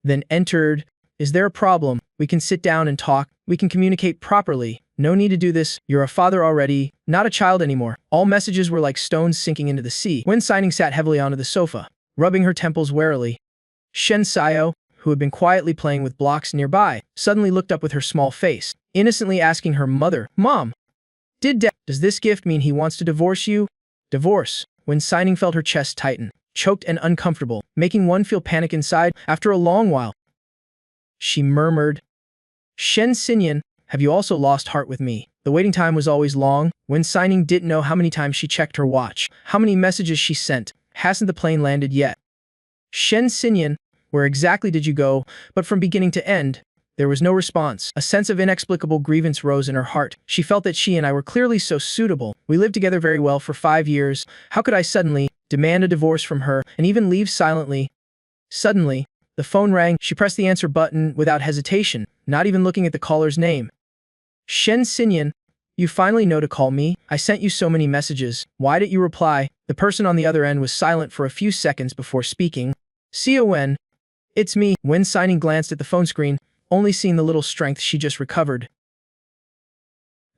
Then entered. Is there a problem? We can sit down and talk. We can communicate properly. No need to do this. You're a father already, not a child anymore. All messages were like stones sinking into the sea. When Xining sat heavily onto the sofa, rubbing her temples warily. Shen Sayo, who had been quietly playing with blocks nearby, suddenly looked up with her small face, innocently asking her mother, Mom, does this gift mean he wants to divorce you? Divorce. When Xining felt her chest tighten, choked and uncomfortable, making one feel panic inside. After a long while, she murmured, Shen Xinyan, have you also lost heart with me? The waiting time was always long. When Xining didn't know how many times she checked her watch, how many messages she sent. Hasn't the plane landed yet? Shen Xinyan, where exactly did you go? But from beginning to end, There was no response. A sense of inexplicable grievance rose in her heart. She felt that she and I were clearly so suitable. We lived together very well for 5 years. How could I suddenly demand a divorce from her and even leave silently? Suddenly, the phone rang. She pressed the answer button without hesitation, not even looking at the caller's name. Shen Xinyan, you finally know to call me? I sent you so many messages. Why didn't you reply? The person on the other end was silent for a few seconds before speaking. Xia Wen. It's me. Wen Signing glanced at the phone screen, only seeing the little strength she just recovered.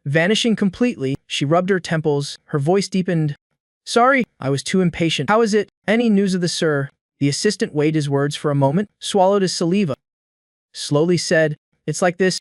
Vanishing completely, she rubbed her temples, her voice deepened. Sorry, I was too impatient. How is it? Any news of the sir? The assistant weighed his words for a moment, swallowed his saliva. Slowly said, it's like this,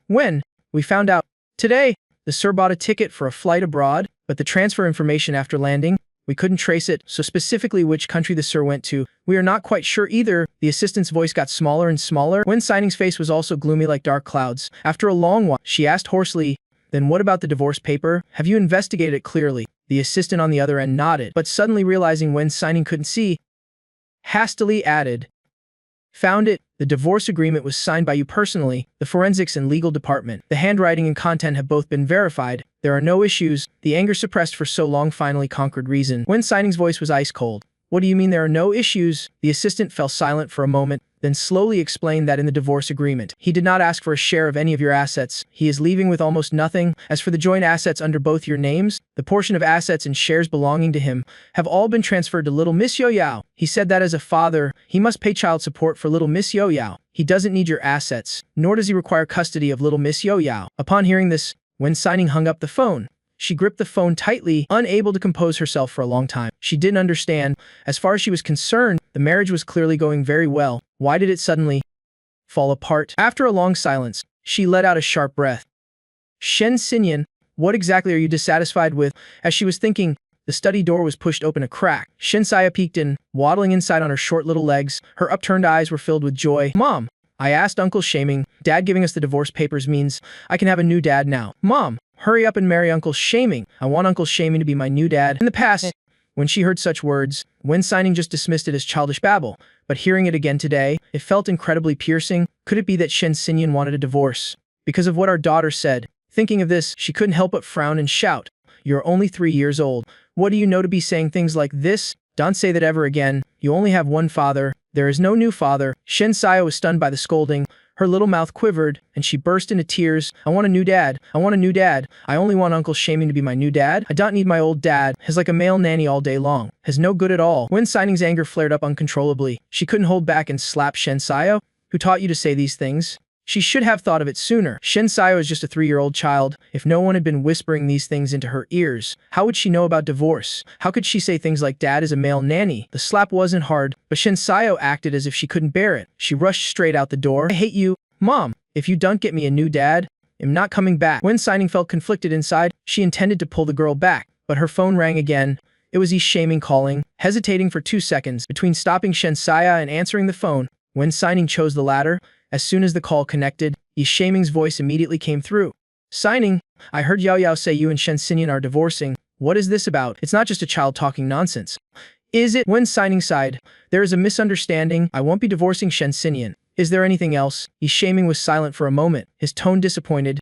when we found out. Today, the sir bought a ticket for a flight abroad, but the transfer information after landing, we couldn't trace it, so specifically which country the sir went to, we are not quite sure either. The assistant's voice got smaller and smaller. Wen Signing's face was also gloomy like dark clouds. After a long while, she asked hoarsely, then what about the divorce paper? Have you investigated it clearly? The assistant on the other end nodded, but suddenly realizing Wen Signing couldn't see, hastily added, found it. The divorce agreement was signed by you personally, the forensics and legal department. The handwriting and content have both been verified. There are no issues. The anger suppressed for so long finally conquered reason. Wen Signing's voice was ice cold. What do you mean there are no issues? The assistant fell silent for a moment, then slowly explained that in the divorce agreement, he did not ask for a share of any of your assets. He is leaving with almost nothing. As for the joint assets under both your names, the portion of assets and shares belonging to him have all been transferred to little Miss Yo Yao. He said that as a father, he must pay child support for little Miss Yo Yao. He doesn't need your assets, nor does he require custody of little Miss Yo Yao. Upon hearing this, Wen Signing hung up the phone. She gripped the phone tightly, unable to compose herself for a long time. She didn't understand. As far as she was concerned, the marriage was clearly going very well. Why did it suddenly fall apart? After a long silence, she let out a sharp breath. Shen Xinyan, what exactly are you dissatisfied with? As she was thinking, the study door was pushed open a crack. Shen Xia peeked in, waddling inside on her short little legs. Her upturned eyes were filled with joy. Mom, I asked Uncle Shaming. Dad giving us the divorce papers means I can have a new dad now. Mom, hurry up and marry Uncle Shaming. I want Uncle Shaming to be my new dad. In the past, when she heard such words, Wen Signing just dismissed it as childish babble. But hearing it again today, it felt incredibly piercing. Could it be that Shen Xinyan wanted a divorce? Because of what our daughter said. Thinking of this, she couldn't help but frown and shout. You're only 3 years old. What do you know to be saying things like this? Don't say that ever again. You only have one father. There is no new father. Shen Xia was stunned by the scolding. Her little mouth quivered, and she burst into tears. I want a new dad. I want a new dad. I only want Uncle Shaming to be my new dad. I don't need my old dad. He's like a male nanny all day long. He's no good at all. Wen Sining's anger flared up uncontrollably. She couldn't hold back and slapped Shen Xia. Who taught you to say these things? She should have thought of it sooner. Shen Xia was just a 3-year-old child. If no one had been whispering these things into her ears, how would she know about divorce? How could she say things like dad is a male nanny? The slap wasn't hard, but Shen Xia acted as if she couldn't bear it. She rushed straight out the door. I hate you. Mom, if you don't get me a new dad, I'm not coming back. Wen Sining felt conflicted inside. She intended to pull the girl back, but her phone rang again. It was Yi Shaming calling. Hesitating for 2 seconds between stopping Shen Xia and answering the phone, Wen Sining chose the latter. As soon as the call connected, Yi Shaming's voice immediately came through. Sining, I heard Yao Yao say you and Shen Xinyan are divorcing. What is this about? It's not just a child talking nonsense. Is it? Wen Sining sighed. There is a misunderstanding. I won't be divorcing Shen Xinyan. Is there anything else? Yi Shaming was silent for a moment, his tone disappointed.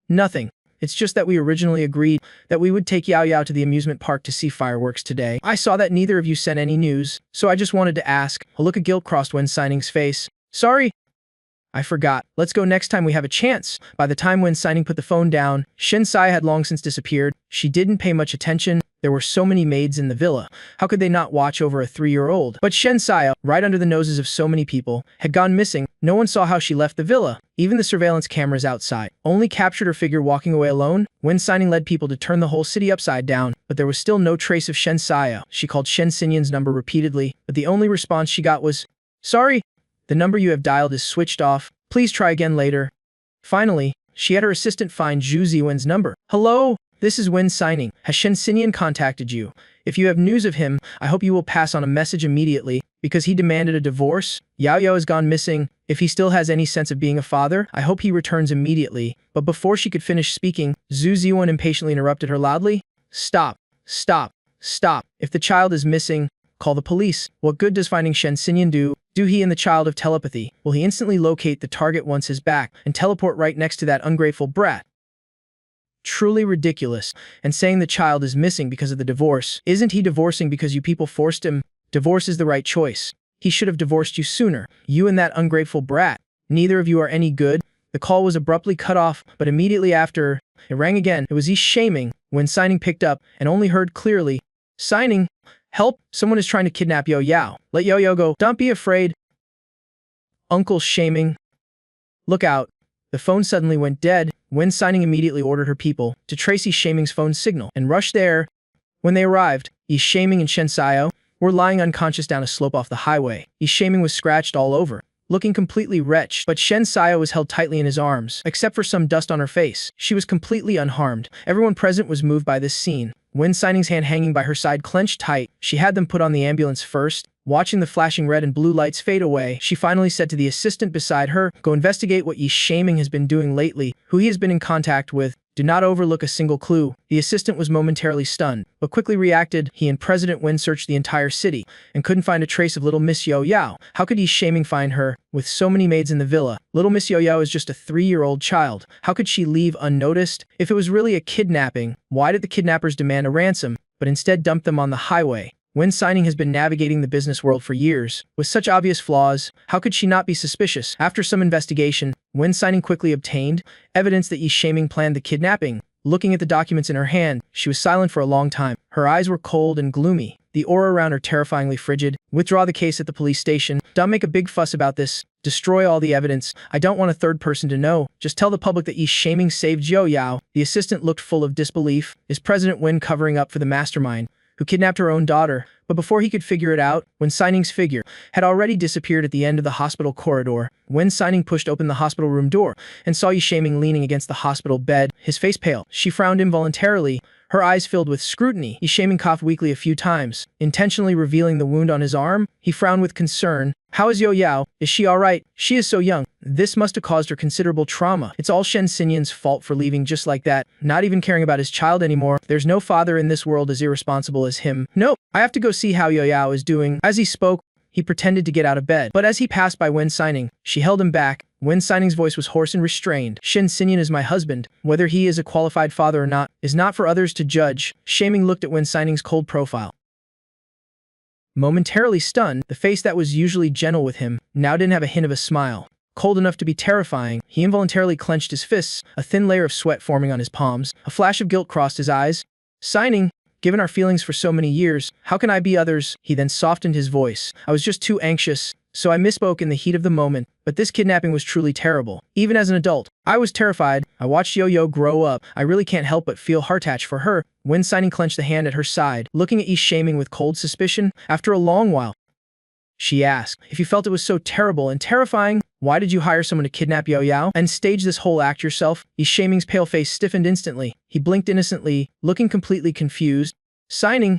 Nothing. It's just that we originally agreed that we would take Yao Yao to the amusement park to see fireworks today. I saw that neither of you sent any news, so I just wanted to ask. A look of guilt crossed Wen Sining's face. Sorry. I forgot. Let's go next time we have a chance. By the time Wen Sining put the phone down, Shen Xia had long since disappeared. She didn't pay much attention. There were so many maids in the villa. How could they not watch over a 3-year-old? But Shen Xia, right under the noses of so many people, had gone missing. No one saw how she left the villa. Even the surveillance cameras outside only captured her figure walking away alone. Wen Sining led people to turn the whole city upside down, but there was still no trace of Shen Xia. She called Shen Xinyan's number repeatedly, but the only response she got was, "Sorry, the number you have dialed is switched off. Please try again later." Finally, she had her assistant find Zhu Ziwen's number. "Hello, this is Wen Sining. Has Shen Xinyan contacted you? If you have news of him, I hope you will pass on a message immediately, because he demanded a divorce. Yao Yao has gone missing. If he still has any sense of being a father, I hope he returns immediately." But before she could finish speaking, Zhu Ziwen impatiently interrupted her loudly. "Stop, stop, stop. If the child is missing, call the police. What good does finding Shen Xinyan do? Do he and the child of telepathy? Will he instantly locate the target once his back and teleport right next to that ungrateful brat? Truly ridiculous. And saying the child is missing because of the divorce. Isn't he divorcing because you people forced him? Divorce is the right choice. He should have divorced you sooner. You and that ungrateful brat. Neither of you are any good. The call was abruptly cut off, but immediately after, it rang again. It was Yi Shaming when Signing picked up and only heard clearly, "Signing, help, someone is trying to kidnap Yo Yao. Let Yo Yo go. Don't be afraid." Uncle Shaming. Look out. The phone suddenly went dead when Signing immediately ordered her people to trace Yi Shaming's phone signal and rush there. When they arrived, Yi Shaming and Shen Xiao were lying unconscious down a slope off the highway. Yi Shaming was scratched all over, looking completely wretched, but Shen Xiao was held tightly in his arms, except for some dust on her face. She was completely unharmed. Everyone present was moved by this scene. When Signing's hand hanging by her side clenched tight, she had them put on the ambulance first. Watching the flashing red and blue lights fade away, she finally said to the assistant beside her, "Go investigate what Yi Shaming has been doing lately, who he has been in contact with. Do not overlook a single clue." The assistant was momentarily stunned, but quickly reacted. He and President Wen searched the entire city and couldn't find a trace of little Miss Yo Yao. How could Yi Shaming find her, with so many maids in the villa? Little Miss Yo Yao is just a 3-year-old child. How could she leave unnoticed? If it was really a kidnapping, why did the kidnappers demand a ransom, but instead dump them on the highway? When Signing has been navigating the business world for years, with such obvious flaws, how could she not be suspicious? After some investigation, When Signing quickly obtained evidence that Yi Shaming planned the kidnapping. Looking at the documents in her hand, she was silent for a long time. Her eyes were cold and gloomy, the aura around her terrifyingly frigid. Withdraw the case at the police station. Don't make a big fuss about this. Destroy all the evidence. I don't want a third person to know. Just tell the public that Yi Shaming saved Yo Yao. The assistant looked full of disbelief. Is President Wen covering up for the mastermind who kidnapped her own daughter? But before he could figure it out, When Signing's figure had already disappeared at the end of the hospital corridor. When Signing pushed open the hospital room door and saw Yi Shaming leaning against the hospital bed, his face pale. She frowned involuntarily, her eyes filled with scrutiny. Yi Shaming coughed weakly a few times, intentionally revealing the wound on his arm. He frowned with concern. How is Yo Yao? Is she alright? She is so young. This must have caused her considerable trauma. It's all Shen Xinyan's fault for leaving just like that, not even caring about his child anymore. There's no father in this world as irresponsible as him. No, I have to go see how Yo Yao is doing. As he spoke, he pretended to get out of bed. But as he passed by Wen Signing, she held him back. Wen Signing's voice was hoarse and restrained. Shen Xinyan is my husband. Whether he is a qualified father or not is not for others to judge. Shaming looked at Wen Signing's cold profile. Momentarily stunned, the face that was usually gentle with him now didn't have a hint of a smile. Cold enough to be terrifying, he involuntarily clenched his fists, a thin layer of sweat forming on his palms. A flash of guilt crossed his eyes. Signing, given our feelings for so many years, how can I be others? He then softened his voice. I was just too anxious, so I misspoke in the heat of the moment, but this kidnapping was truly terrible. Even as an adult, I was terrified. I watched Yo-Yo grow up. I really can't help but feel heart-attached for her. When Signing clenched the hand at her side, looking at Yi Shaming with cold suspicion, after a long while, she asked, if you felt it was so terrible and terrifying, why did you hire someone to kidnap Yo Yao and stage this whole act yourself? Yi Shaming's pale face stiffened instantly. He blinked innocently, looking completely confused. Signing,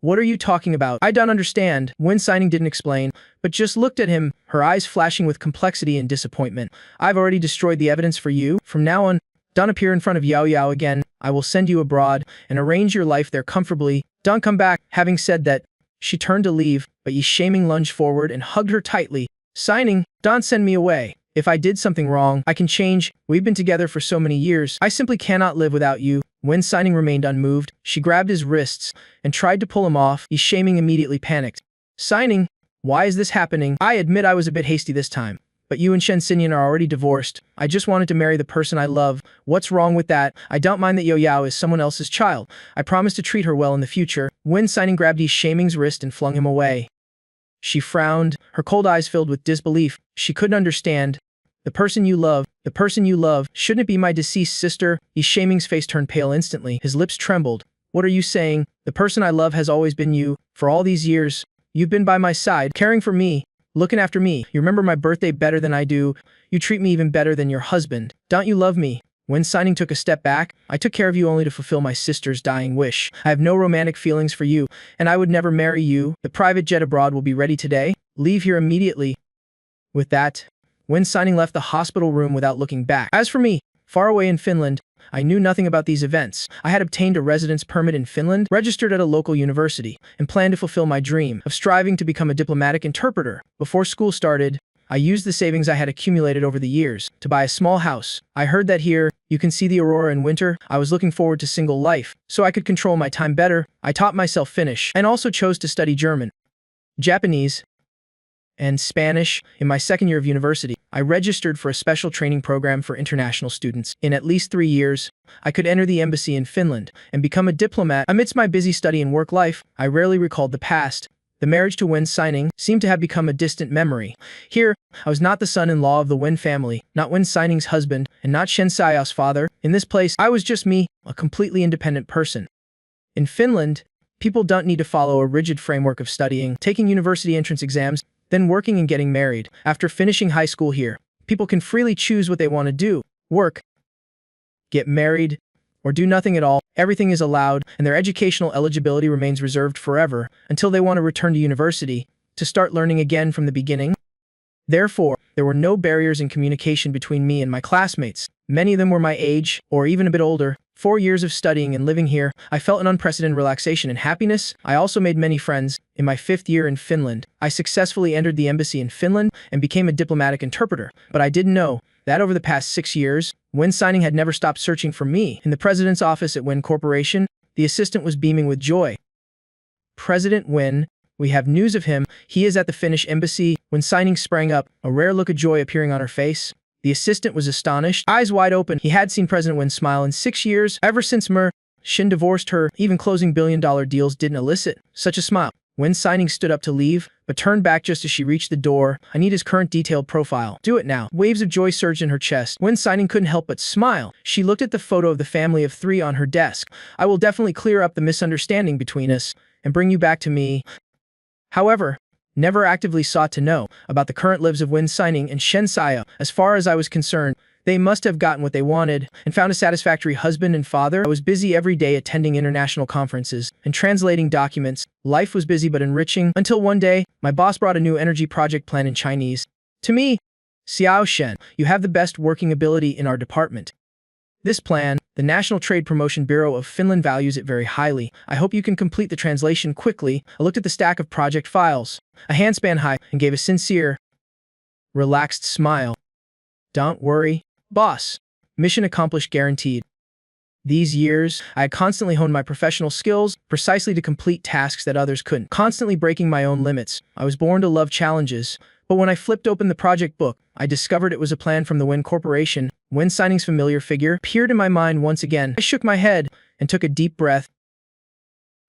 what are you talking about? I don't understand. When Signing didn't explain, but just looked at him, her eyes flashing with complexity and disappointment. I've already destroyed the evidence for you. From now on, don't appear in front of Yao Yao again. I will send you abroad and arrange your life there comfortably. Don't come back. Having said that, she turned to leave, but Yi Shaming lunged forward and hugged her tightly. Signing, don't send me away. If I did something wrong, I can change. We've been together for so many years. I simply cannot live without you. When Signing remained unmoved, she grabbed his wrists and tried to pull him off. Yi Shaming immediately panicked. Signing, why is this happening? I admit I was a bit hasty this time, but you and Shen Xinyan are already divorced. I just wanted to marry the person I love. What's wrong with that? I don't mind that Yo Yao is someone else's child. I promise to treat her well in the future. When Signing grabbed Yi Shaming's wrist and flung him away. She frowned, her cold eyes filled with disbelief. She couldn't understand. The person you love, shouldn't it be my deceased sister? Yi Shaming's face turned pale instantly. His lips trembled. What are you saying? The person I love has always been you. For all these years, you've been by my side, caring for me, looking after me. You remember my birthday better than I do. You treat me even better than your husband. Don't you love me? When Signing took a step back, I took care of you only to fulfill my sister's dying wish. I have no romantic feelings for you, and I would never marry you. The private jet abroad will be ready today. Leave here immediately. With that, When Signing left the hospital room without looking back. As for me, far away in Finland, I knew nothing about these events. I had obtained a residence permit in Finland, registered at a local university, and planned to fulfill my dream of striving to become a diplomatic interpreter. Before school started, I used the savings I had accumulated over the years to buy a small house. I heard that here, you can see the aurora in winter. I was looking forward to single life, so I could control my time better. I taught myself Finnish, and also chose to study German, Japanese, and Spanish. In my second year of university, I registered for a special training program for international students. In at least 3 years, I could enter the embassy in Finland and become a diplomat. Amidst my busy study and work life, I rarely recalled the past. The marriage to Wen Signing seemed to have become a distant memory. Here, I was not the son-in-law of the Wen family, not Wen Signing's husband, and not Shen Xiao's father. In this place, I was just me, a completely independent person. In Finland, people don't need to follow a rigid framework of studying, taking university entrance exams, then working and getting married. After finishing high school here, people can freely choose what they want to do: work, get married, or do nothing at all. Everything is allowed, and their educational eligibility remains reserved forever until they want to return to university to start learning again from the beginning. Therefore, there were no barriers in communication between me and my classmates. Many of them were my age, or even a bit older. 4 years of studying and living here, I felt an unprecedented relaxation and happiness. I also made many friends. In my 5th year in Finland, I successfully entered the embassy in Finland and became a diplomatic interpreter. But I didn't know that over the past 6 years, Wen Signing had never stopped searching for me. In the president's office at Wen Corporation, the assistant was beaming with joy. "President Wen, we have news of him. He is at the Finnish embassy." Wen Signing sprang up, a rare look of joy appearing on her face. The assistant was astonished, eyes wide open. He had seen President Wen smile in 6 years. Ever since Shin divorced her, even closing billion-dollar deals didn't elicit such a smile. Wen Signing stood up to leave, but turned back just as she reached the door. "I need his current detailed profile. Do it now." Waves of joy surged in her chest. Wen Signing couldn't help but smile. She looked at the photo of the family of 3 on her desk. "I will definitely clear up the misunderstanding between us and bring you back to me." However, never actively sought to know about the current lives of Wen Signing and Shen Xiao. As far as I was concerned, they must have gotten what they wanted and found a satisfactory husband and father. I was busy every day attending international conferences and translating documents. Life was busy but enriching, until one day, my boss brought a new energy project plan in Chinese to me. "Xiao Shen, you have the best working ability in our department. This plan, the National Trade Promotion Bureau of Finland values it very highly. I hope you can complete the translation quickly." I looked at the stack of project files, a handspan high, and gave a sincere, relaxed smile. "Don't worry, boss. Mission accomplished guaranteed." These years, I had constantly honed my professional skills precisely to complete tasks that others couldn't, constantly breaking my own limits. I was born to love challenges, but when I flipped open the project book, I discovered it was a plan from the Wen Corporation. Wen Signing's familiar figure appeared in my mind once again. I shook my head and took a deep breath,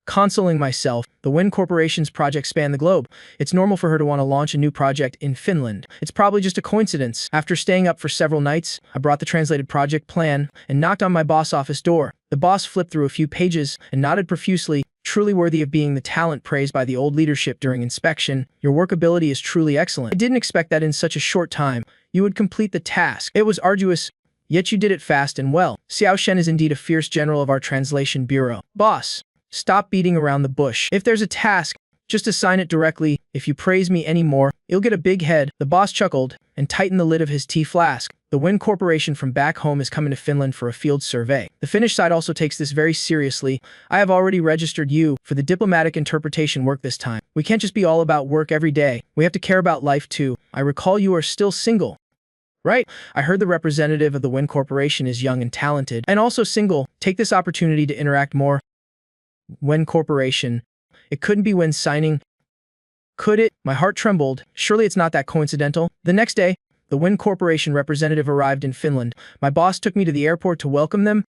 consoling myself. The Wen Corporation's projects span the globe. It's normal for her to want to launch a new project in Finland. It's probably just a coincidence. After staying up for several nights, I brought the translated project plan and knocked on my boss' office door. The boss flipped through a few pages and nodded profusely. "Truly worthy of being the talent praised by the old leadership during inspection. Your work ability is truly excellent. I didn't expect that in such a short time you would complete the task. It was arduous, yet you did it fast and well. Xiao Shen is indeed a fierce general of our translation bureau." "Boss, stop beating around the bush. If there's a task, just assign it directly. If you praise me anymore, you'll get a big head." The boss chuckled and tightened the lid of his tea flask. "The Wen Corporation from back home is coming to Finland for a field survey. The Finnish side also takes this very seriously. I have already registered you for the diplomatic interpretation work this time. We can't just be all about work every day. We have to care about life too. I recall you are still single, right?" I heard the representative of the Wen Corporation is young and talented, and also single. Take this opportunity to interact more. Wen Corporation. It couldn't be Wen Signing, could it? My heart trembled. Surely it's not that coincidental. The next day, the Wen Corporation representative arrived in Finland. My boss took me to the airport to welcome them.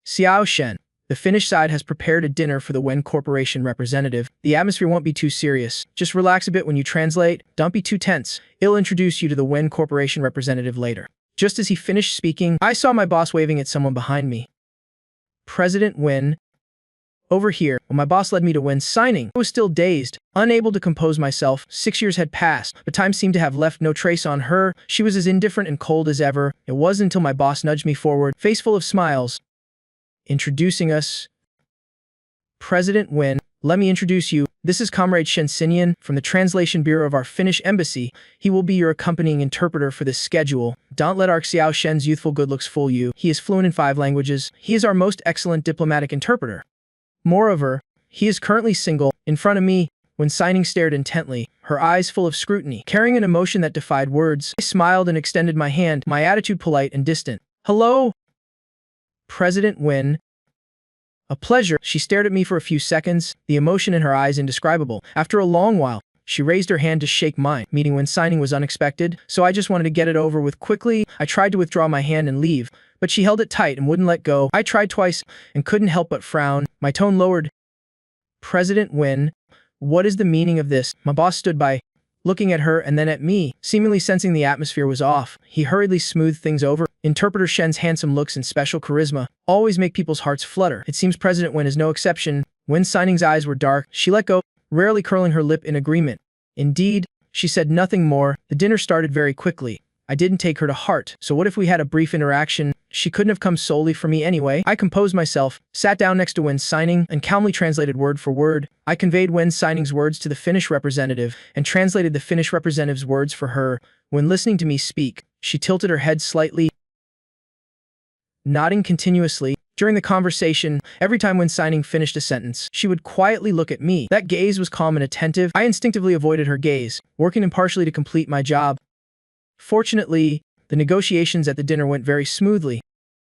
"Xiao Shen, the Finnish side has prepared a dinner for the Wen Corporation representative. The atmosphere won't be too serious. Just relax a bit when you translate. Don't be too tense. I'll introduce you to the Wen Corporation representative later." Just as he finished speaking, I saw my boss waving at someone behind me. "President Wen, over here." When my boss led me to Wen Signing, I was still dazed, unable to compose myself. 6 years had passed, but time seemed to have left no trace on her. She was as indifferent and cold as ever. It wasn't until my boss nudged me forward, face full of smiles, introducing us. "President Wen, Let me introduce you. This is Comrade Shen Sinyan from the Translation Bureau of our Finnish Embassy. He will be your accompanying interpreter for this schedule. Don't let our Xiao Shen's youthful good looks fool you. He is fluent in 5 languages. He is our most excellent diplomatic interpreter. Moreover, he is currently single. In front of me, Wen Xining stared intently, her eyes full of scrutiny, carrying an emotion that defied words. I smiled and extended my hand, my attitude polite and distant. Hello, President Wen. A pleasure. She stared at me for a few seconds, the emotion in her eyes indescribable. After a long while, she raised her hand to shake mine. Meeting Wen Xining was unexpected, so I just wanted to get it over with quickly. I tried to withdraw my hand and leave, but she held it tight and wouldn't let go. I tried twice and couldn't help but frown. My tone lowered. President Wen, what is the meaning of this? My boss stood by, looking at her and then at me, seemingly sensing the atmosphere was off. He hurriedly smoothed things over. Interpreter Shen's handsome looks and special charisma always make people's hearts flutter. It seems President Wen is no exception. Wen Xining's eyes were dark. She let go, rarely curling her lip in agreement. Indeed, she said nothing more. The dinner started very quickly. I didn't take her to heart, so what if we had a brief interaction? She couldn't have come solely for me anyway. I composed myself, sat down next to Wen Xining, and calmly translated word for word. I conveyed Wen Xining's words to the Finnish representative, and translated the Finnish representative's words for her. When listening to me speak, she tilted her head slightly, nodding continuously. During the conversation, every time Wen Xining finished a sentence, she would quietly look at me. That gaze was calm and attentive. I instinctively avoided her gaze, working impartially to complete my job. Fortunately, the negotiations at the dinner went very smoothly.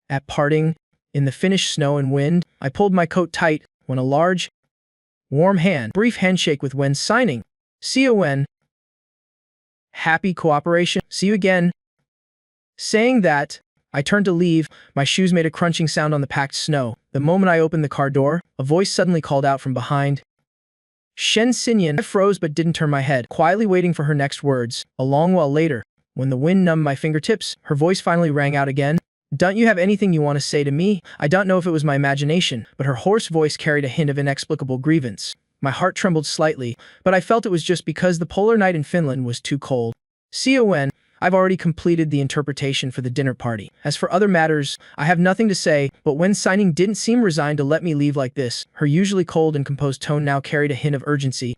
At parting, in the Finnish snow and wind, I pulled my coat tight when a large, warm brief handshake with Wen Xining. See you, Wen. Happy cooperation. See you again. Saying that, I turned to leave. My shoes made a crunching sound on the packed snow. The moment I opened the car door, a voice suddenly called out from behind. Shen Sinyan. I froze but didn't turn my head, quietly waiting for her next words. A long while later, when the wind numbed my fingertips, her voice finally rang out again. Don't you have anything you want to say to me? I don't know if it was my imagination, but her hoarse voice carried a hint of inexplicable grievance. My heart trembled slightly, but I felt it was just because the polar night in Finland was too cold. See you, Wen. I've already completed the interpretation for the dinner party. As for other matters, I have nothing to say, but Wen Xining didn't seem resigned to let me leave like this. Her usually cold and composed tone now carried a hint of urgency.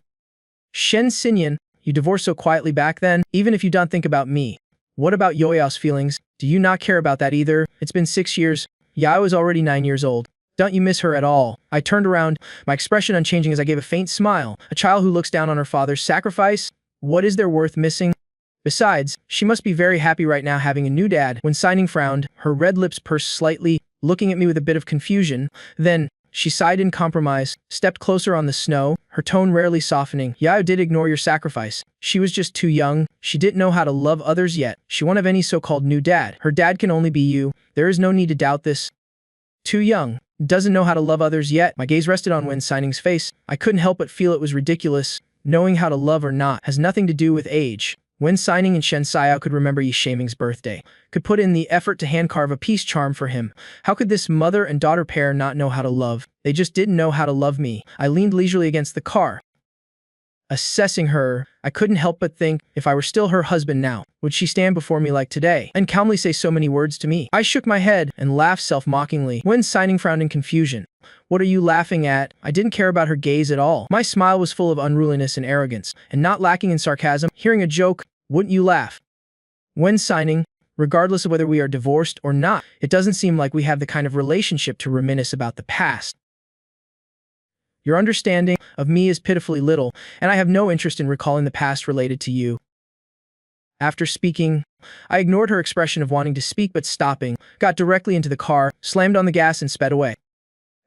Shen Sinyan, you divorced so quietly back then, even if you don't think about me. What about Yoyao's feelings? Do you not care about that either? It's been 6 years. Yao is already 9 years old. Don't you miss her at all? I turned around, my expression unchanging as I gave a faint smile. A child who looks down on her father's sacrifice? What is there worth missing? Besides, she must be very happy right now having a new dad. Wen Xining frowned, her red lips pursed slightly, looking at me with a bit of confusion. Then, she sighed in compromise, stepped closer on the snow, her tone rarely softening. Yao did ignore your sacrifice. She was just too young. She didn't know how to love others yet. She won't have any so-called new dad. Her dad can only be you. There is no need to doubt this. Too young. Doesn't know how to love others yet. My gaze rested on Wen Xining's face. I couldn't help but feel it was ridiculous. Knowing how to love or not has nothing to do with age. Wen Xining and Shen Xiao could remember Yi Shaming's birthday, could put in the effort to hand-carve a peace charm for him. How could this mother and daughter pair not know how to love? They just didn't know how to love me. I leaned leisurely against the car, assessing her. I couldn't help but think, if I were still her husband now, would she stand before me like today, and calmly say so many words to me? I shook my head and laughed self-mockingly. Wen Xining frowned in confusion. What are you laughing at? I didn't care about her gaze at all. My smile was full of unruliness and arrogance, and not lacking in sarcasm. Hearing a joke, wouldn't you laugh? Wen Xining, regardless of whether we are divorced or not, it doesn't seem like we have the kind of relationship to reminisce about the past. Your understanding of me is pitifully little, and I have no interest in recalling the past related to you. After speaking, I ignored her expression of wanting to speak but stopping, got directly into the car, slammed on the gas and sped away.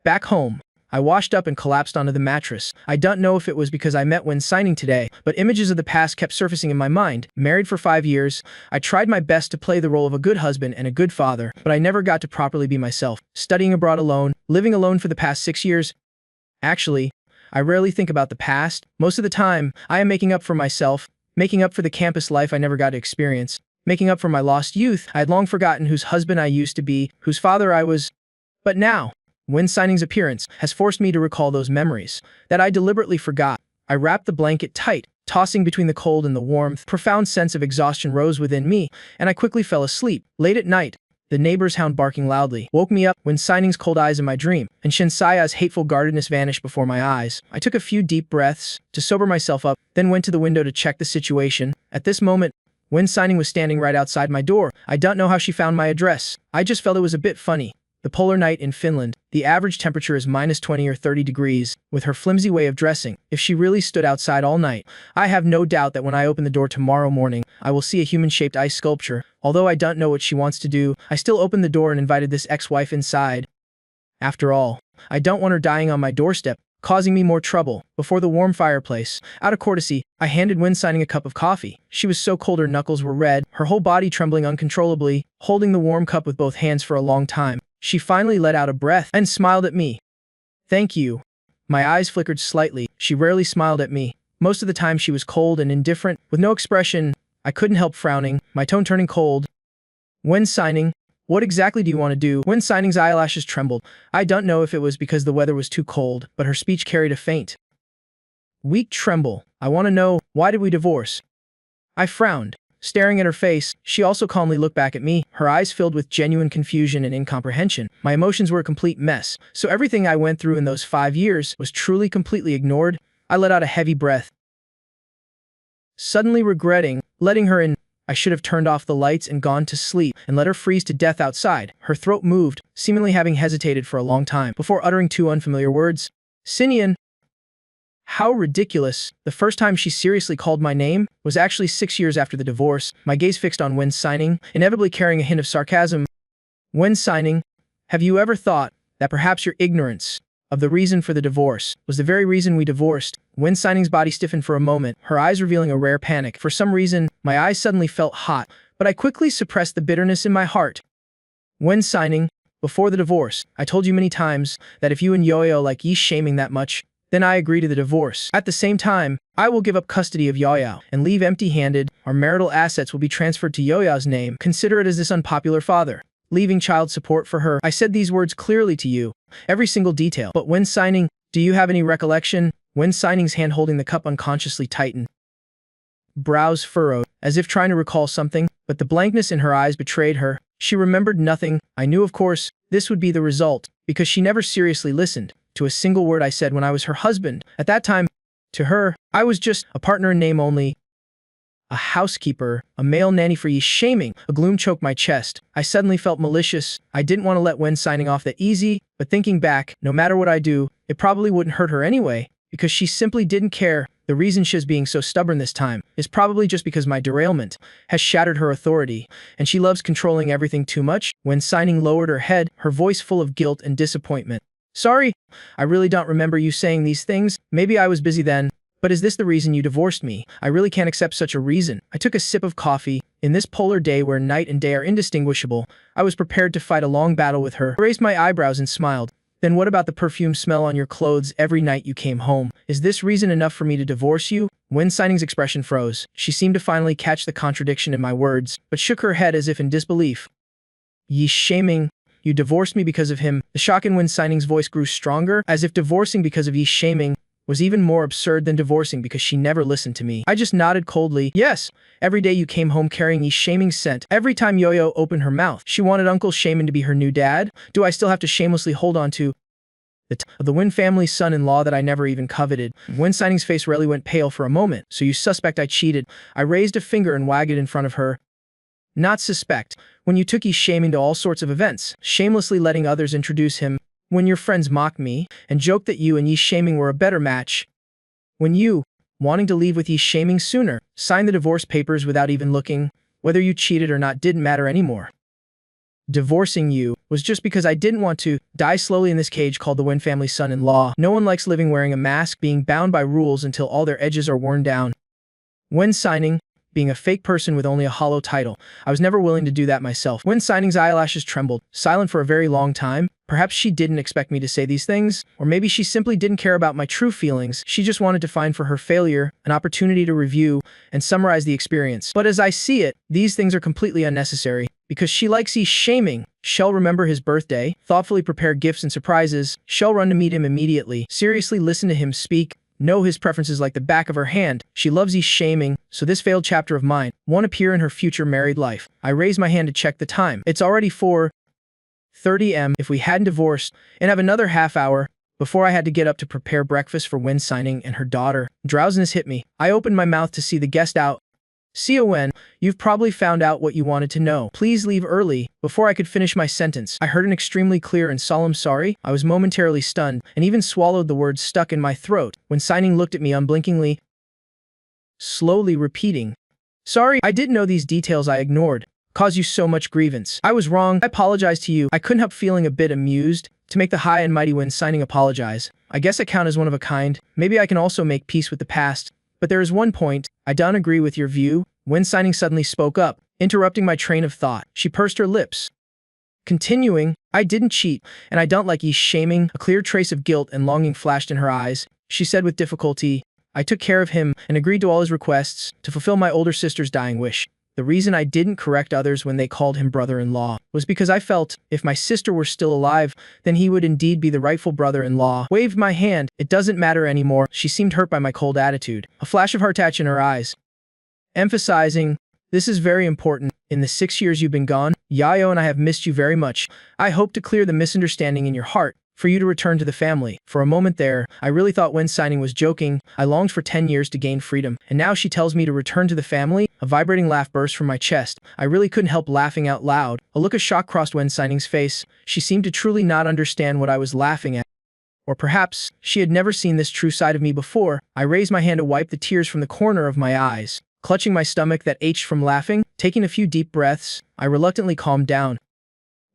Back home, I washed up and collapsed onto the mattress. I don't know if it was because I met Wen Xining today, but images of the past kept surfacing in my mind. Married for 5 years, I tried my best to play the role of a good husband and a good father, but I never got to properly be myself. Studying abroad alone, living alone for the past 6 years. Actually, I rarely think about the past. Most of the time, I am making up for myself, making up for the campus life I never got to experience, making up for my lost youth. I had long forgotten whose husband I used to be, whose father I was. But now, Wen Xining's appearance has forced me to recall those memories that I deliberately forgot. I wrapped the blanket tight, tossing between the cold and the warmth. Profound sense of exhaustion rose within me, and I quickly fell asleep. Late at night, The neighbor's hound barking loudly woke me up when Sining's cold eyes in my dream, and Shinsaya's hateful guardedness vanished before my eyes. I took a few deep breaths to sober myself up, then went to the window to check the situation. At this moment, when Sining was standing right outside my door, I don't know how she found my address. I just felt it was a bit funny. The polar night in Finland, the average temperature is -20 or 30 degrees. With her flimsy way of dressing, if she really stood outside all night, I have no doubt that when I open the door tomorrow morning, I will see a human-shaped ice sculpture. Although I don't know what she wants to do, I still opened the door and invited this ex-wife inside. After all, I don't want her dying on my doorstep, causing me more trouble. Before the warm fireplace, out of courtesy, I handed Wen Sining a cup of coffee. She was so cold her knuckles were red, her whole body trembling uncontrollably, holding the warm cup with both hands for a long time. She finally let out a breath and smiled at me. "Thank you." My eyes flickered slightly. She rarely smiled at me. Most of the time she was cold and indifferent, with no expression. I couldn't help frowning, my tone turning cold. "Wen Sining, what exactly do you want to do?" Wen Sining's eyelashes trembled. I don't know if it was because the weather was too cold, but her speech carried a faint, weak tremble. "I want to know, why did we divorce?" I frowned. Staring at her face, she also calmly looked back at me, her eyes filled with genuine confusion and incomprehension. My emotions were a complete mess, so everything I went through in those 5 years was truly completely ignored. I let out a heavy breath, suddenly regretting letting her in. I should have turned off the lights and gone to sleep and let her freeze to death outside. Her throat moved, seemingly having hesitated for a long time before uttering 2 unfamiliar words. "Sinian." How ridiculous. The first time she seriously called my name was actually 6 years after the divorce, my gaze fixed on Wen Sining, inevitably carrying a hint of sarcasm. "Wen Sining, have you ever thought that perhaps your ignorance of the reason for the divorce was the very reason we divorced?" Wen Sining's body stiffened for a moment, her eyes revealing a rare panic. For some reason, my eyes suddenly felt hot, but I quickly suppressed the bitterness in my heart. "Wen Sining, before the divorce, I told you many times that if you and Yo-Yo like Yi shaming that much, then I agree to the divorce. At the same time, I will give up custody of Yo-Yo and leave empty-handed. Our marital assets will be transferred to Yo-Yo's name. Consider it as this unpopular father leaving child support for her. I said these words clearly to you, every single detail. But Wen Sining, do you have any recollection?" Wen Sining's hand holding the cup unconsciously tightened. Brows furrowed, as if trying to recall something, but the blankness in her eyes betrayed her. She remembered nothing. I knew, of course, this would be the result, because she never seriously listened to a single word I said when I was her husband. At that time, to her, I was just a partner in name only. A housekeeper, a male nanny for Yi shaming. A gloom choked my chest. I suddenly felt malicious. I didn't want to let Wen Sining off that easy, but thinking back, no matter what I do, it probably wouldn't hurt her anyway, because she simply didn't care. The reason she's being so stubborn this time is probably just because my derailment has shattered her authority, and she loves controlling everything too much. Wen Sining lowered her head, her voice full of guilt and disappointment. "Sorry, I really don't remember you saying these things. Maybe I was busy then. But is this the reason you divorced me? I really can't accept such a reason." I took a sip of coffee. In this polar day where night and day are indistinguishable, I was prepared to fight a long battle with her. I raised my eyebrows and smiled. "Then what about the perfume smell on your clothes every night you came home? Is this reason enough for me to divorce you?" Wen Sining's expression froze. She seemed to finally catch the contradiction in my words, but shook her head as if in disbelief. "Yi shaming? You divorced me because of him?" The shock in Wen Sining's voice grew stronger, as if divorcing because of Yi shaming was even more absurd than divorcing because she never listened to me. I just nodded coldly. "Yes, every day you came home carrying Yi shaming's scent. Every time Yo-Yo opened her mouth, she wanted Uncle Shaman to be her new dad. Do I still have to shamelessly hold on to the Wen family's son-in-law that I never even coveted?" Wen Sining's face rarely went pale for a moment. "So you suspect I cheated?" I raised a finger and wagged it in front of her. "Not suspect. When you took Yi shaming to all sorts of events, shamelessly letting others introduce him. When your friends mocked me and joked that you and Yi shaming were a better match. When you, wanting to leave with Yi shaming sooner, signed the divorce papers without even looking. Whether you cheated or not didn't matter anymore. Divorcing you was just because I didn't want to die slowly in this cage called the Wen family son-in-law. No one likes living wearing a mask, being bound by rules until all their edges are worn down. Wen Sining, being a fake person with only a hollow title. I was never willing to do that myself." Wen Sining's eyelashes trembled, silent for a very long time. Perhaps she didn't expect me to say these things, or maybe she simply didn't care about my true feelings. She just wanted to find for her failure an opportunity to review and summarize the experience. But as I see it, these things are completely unnecessary. Because she likes Yi shaming, she'll remember his birthday, thoughtfully prepare gifts and surprises, she'll run to meet him immediately, seriously listen to him speak, know his preferences like the back of her hand. She loves Yi shaming, so this failed chapter of mine won't appear in her future married life. I raised my hand to check the time. It's already 4:30 am. If we hadn't divorced and have another half hour before I had to get up to prepare breakfast for Wen Signing and her daughter. Drowsiness hit me. I opened my mouth to see the guest out. Wen, you've probably found out what you wanted to know. Please leave early. Before I could finish my sentence, I heard an extremely clear and solemn sorry. I was momentarily stunned and even swallowed the words stuck in my throat. Wen Signing looked at me unblinkingly, slowly repeating, "Sorry, I didn't know these details I ignored. Caused you so much grievance. I was wrong. I apologize to you." I couldn't help feeling a bit amused to make the high and mighty Wen Signing apologize. I guess I count as one of a kind. Maybe I can also make peace with the past. But there is one point. I don't agree with your view. Wen Signing suddenly spoke up, interrupting my train of thought. She pursed her lips, continuing, "I didn't cheat, and I don't like ye shaming." A clear trace of guilt and longing flashed in her eyes. She said with difficulty, "I took care of him and agreed to all his requests to fulfill my older sister's dying wish. The reason I didn't correct others when they called him brother-in-law was because I felt if my sister were still alive, then he would indeed be the rightful brother-in-law." Waved my hand. "It doesn't matter anymore." She seemed hurt by my cold attitude, a flash of heart-touch in her eyes, emphasizing, "This is very important. In the 6 years you've been gone, Yayo and I have missed you very much. I hope to clear the misunderstanding in your heart for you to return to the family." For a moment there, I really thought Wen Signing was joking. I longed for 10 years to gain freedom, and now she tells me to return to the family? A vibrating laugh burst from my chest. I really couldn't help laughing out loud. A look of shock crossed Wen Signing's face. She seemed to truly not understand what I was laughing at. Or perhaps, she had never seen this true side of me before. I raised my hand to wipe the tears from the corner of my eyes. Clutching my stomach that ached from laughing, taking a few deep breaths, I reluctantly calmed down.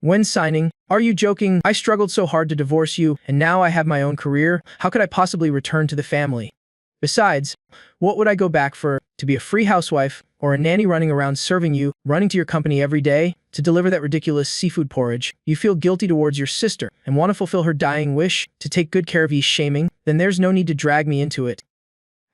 "Wen Signing, are you joking? I struggled so hard to divorce you, and now I have my own career. How could I possibly return to the family? Besides, what would I go back for? To be a free housewife, or a nanny running around serving you, running to your company every day, to deliver that ridiculous seafood porridge? You feel guilty towards your sister, and want to fulfill her dying wish, to take good care of ye shaming? Then there's no need to drag me into it.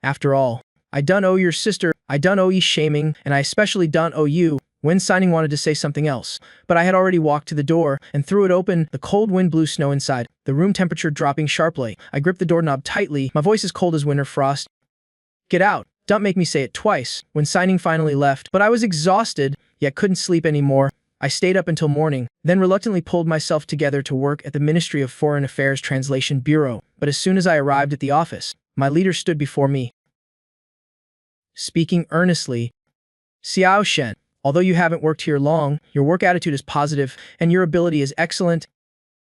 After all, I don't owe your sister, I don't owe ye shaming, and I especially don't owe you." Wen Signing wanted to say something else, but I had already walked to the door and threw it open. The cold wind blew snow inside, the room temperature dropping sharply. I gripped the doorknob tightly, my voice as cold as winter frost. "Get out. Don't make me say it twice." Wen Signing finally left, but I was exhausted, yet couldn't sleep anymore. I stayed up until morning, then reluctantly pulled myself together to work at the Ministry of Foreign Affairs Translation Bureau. But as soon as I arrived at the office, my leader stood before me, speaking earnestly. "Xiao Shen, although you haven't worked here long, your work attitude is positive, and your ability is excellent.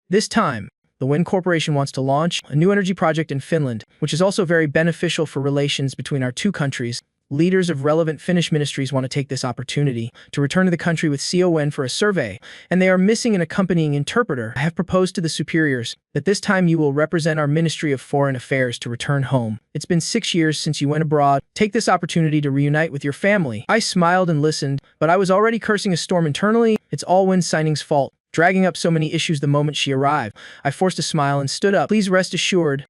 This time, the Wen Corporation wants to launch a new energy project in Finland, which is also very beneficial for relations between our two countries. Leaders of relevant Finnish ministries want to take this opportunity to return to the country with Wen for a survey, and they are missing an accompanying interpreter. I have proposed to the superiors that this time you will represent our Ministry of Foreign Affairs to return home. It's been 6 years since you went abroad. Take this opportunity to reunite with your family." I smiled and listened, but I was already cursing a storm internally. It's all Wen Signing's fault, dragging up so many issues the moment she arrived. I forced a smile and stood up. "Please rest assured,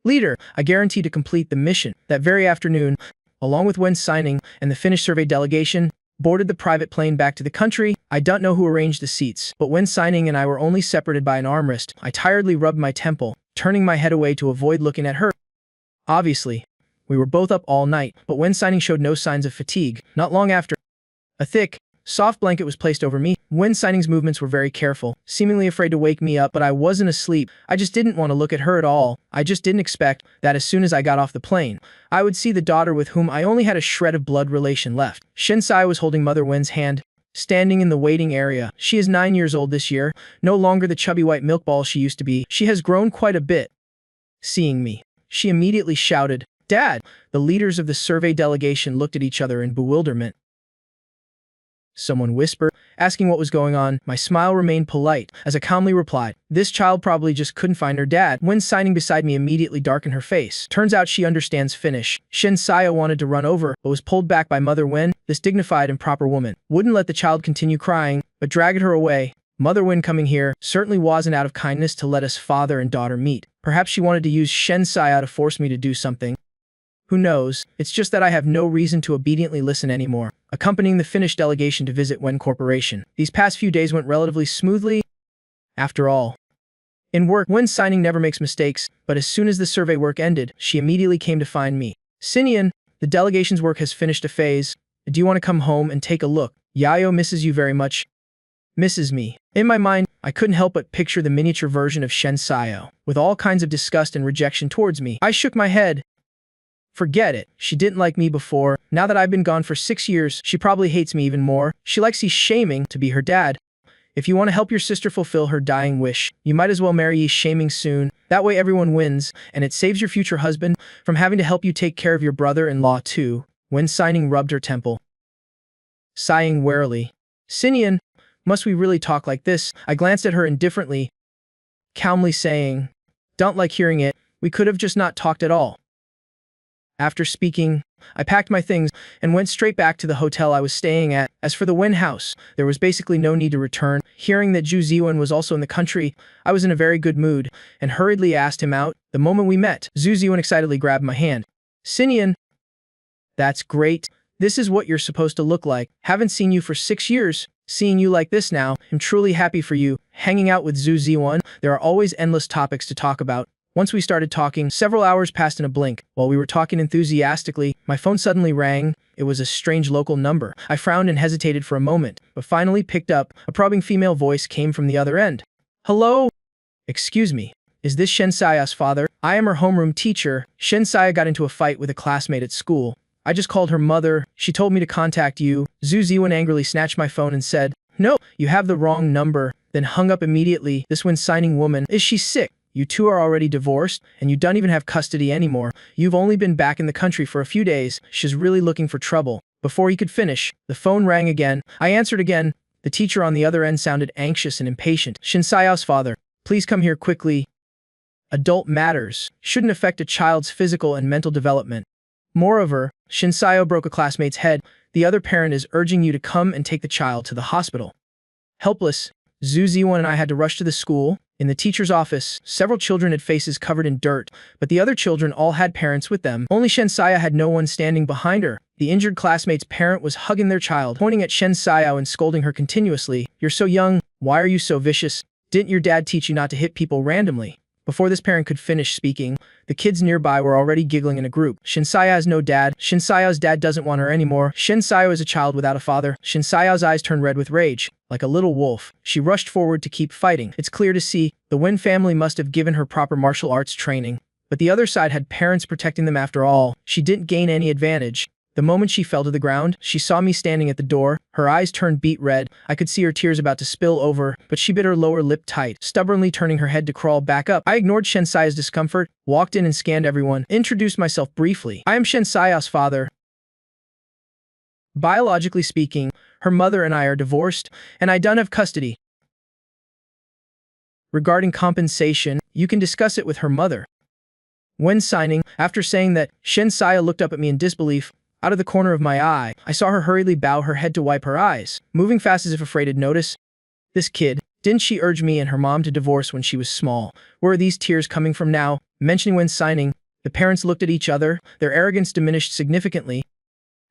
Leader, I guarantee to complete the mission." That very afternoon, along with Wen Signing and the Finnish survey delegation, boarded the private plane back to the country. I don't know who arranged the seats, but Wen Signing and I were only separated by an armrest. I tiredly rubbed my temple, turning my head away to avoid looking at her. Obviously, we were both up all night, but Wen Signing showed no signs of fatigue. Not long after, a thick, soft blanket was placed over me. Wen Signing's movements were very careful, seemingly afraid to wake me up, but I wasn't asleep. I just didn't want to look at her at all. I just didn't expect that as soon as I got off the plane, I would see the daughter with whom I only had a shred of blood relation left. Shen Sai was holding Mother Wen's hand, standing in the waiting area. She is 9 years old this year, no longer the chubby white milk ball she used to be. She has grown quite a bit. Seeing me, she immediately shouted, "Dad!" The leaders of the survey delegation looked at each other in bewilderment. Someone whispered, asking what was going on. My smile remained polite, as I calmly replied, "This child probably just couldn't find her dad." Wen Signing beside me immediately darkened her face. Turns out she understands Finnish. Shen Saya wanted to run over, but was pulled back by Mother Wen. This dignified and proper woman wouldn't let the child continue crying, but dragged her away. Mother Wen coming here certainly wasn't out of kindness to let us father and daughter meet. Perhaps she wanted to use Shen Saya to force me to do something. Who knows? It's just that I have no reason to obediently listen anymore. Accompanying the Finnish delegation to visit Wen Corporation, these past few days went relatively smoothly. After all, in work, Wen Signing never makes mistakes, but as soon as the survey work ended, she immediately came to find me. "Sinian, The delegation's work has finished a phase. Do you want to come home and take a look? Yayo misses you very much. Misses me. In my mind, I couldn't help but picture the miniature version of Shen Sayo, with all kinds of disgust and rejection towards me. I shook my head. Forget it. She didn't like me before. Now that I've been gone for 6 years, she probably hates me even more. She likes Yi Shaming to be her dad. If you want to help your sister fulfill her dying wish, you might as well marry Yi Shaming soon. That way everyone wins, and it saves your future husband from having to help you take care of your brother-in-law too. When Signing rubbed her temple, sighing wearily. Sinian, must we really talk like this? I glanced at her indifferently, calmly saying, don't like hearing it. We could have just not talked at all. After speaking, I packed my things and went straight back to the hotel I was staying at. As for the Wen house, there was basically no need to return. Hearing that Zhu Ziwen was also in the country, I was in a very good mood and hurriedly asked him out. The moment we met, Zhu Ziwen excitedly grabbed my hand. Sinian, that's great. This is what you're supposed to look like. Haven't seen you for 6 years. Seeing you like this now, I'm truly happy for you. Hanging out with Zhu Ziwen, there are always endless topics to talk about. Once we started talking, several hours passed in a blink. While we were talking enthusiastically, my phone suddenly rang. It was a strange local number. I frowned and hesitated for a moment, but finally picked up. A probing female voice came from the other end. Hello? Excuse me. Is this Shen Saya's father? I am her homeroom teacher. Shen Saya got into a fight with a classmate at school. I just called her mother. She told me to contact you. Zhu Ziwen angrily snatched my phone and said, no, you have the wrong number. Then hung up immediately. This Wen Signing woman, is she sick? You two are already divorced, and you don't even have custody anymore. You've only been back in the country for a few days. She's really looking for trouble. Before he could finish, the phone rang again. I answered again. The teacher on the other end sounded anxious and impatient. Shen Saya's father, please come here quickly. Adult matters shouldn't affect a child's physical and mental development. Moreover, Shen Sayo broke a classmate's head. The other parent is urging you to come and take the child to the hospital. Helpless, Zhu Ziwen and I had to rush to the school. In the teacher's office, several children had faces covered in dirt, but the other children all had parents with them. Only Shen Saya had no one standing behind her. The injured classmate's parent was hugging their child, pointing at Shen Saya and scolding her continuously. You're so young. Why are you so vicious? Didn't your dad teach you not to hit people randomly? Before this parent could finish speaking, the kids nearby were already giggling in a group. Shen Saya has no dad. Shen Saya's dad doesn't want her anymore. Shen Saya is a child without a father. Shen Saya's eyes turned red with rage. Like a little wolf, she rushed forward to keep fighting. It's clear to see, the Wen family must have given her proper martial arts training. But the other side had parents protecting them after all. She didn't gain any advantage. The moment she fell to the ground, she saw me standing at the door. Her eyes turned beet red. I could see her tears about to spill over, but she bit her lower lip tight, stubbornly turning her head to crawl back up. I ignored Shen Saya's discomfort, walked in and scanned everyone, introduced myself briefly. I am Shen Saya's father. Biologically speaking, her mother and I are divorced, and I don't have custody. Regarding compensation, you can discuss it with her mother. When signing, after saying that, Shen Saya looked up at me in disbelief. Out of the corner of my eye, I saw her hurriedly bow her head to wipe her eyes, moving fast as if afraid to notice. This kid, didn't she urge me and her mom to divorce when she was small? Where are these tears coming from now? Mentioning when signing, the parents looked at each other, their arrogance diminished significantly.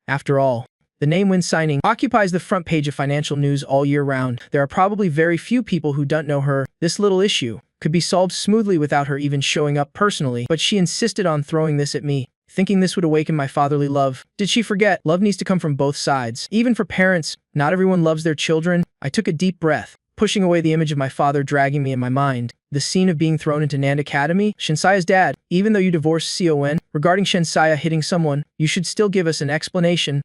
After all, the name When Signing occupies the front page of financial news all year round. There are probably very few people who don't know her. This little issue could be solved smoothly without her even showing up personally, but she insisted on throwing this at me, thinking this would awaken my fatherly love. Did she forget? Love needs to come from both sides. Even for parents, not everyone loves their children. I took a deep breath, pushing away the image of my father dragging me in my mind. The scene of being thrown into Nand Academy. Shen Saya's dad, even though you divorced Con, regarding Shen Saya hitting someone, you should still give us an explanation.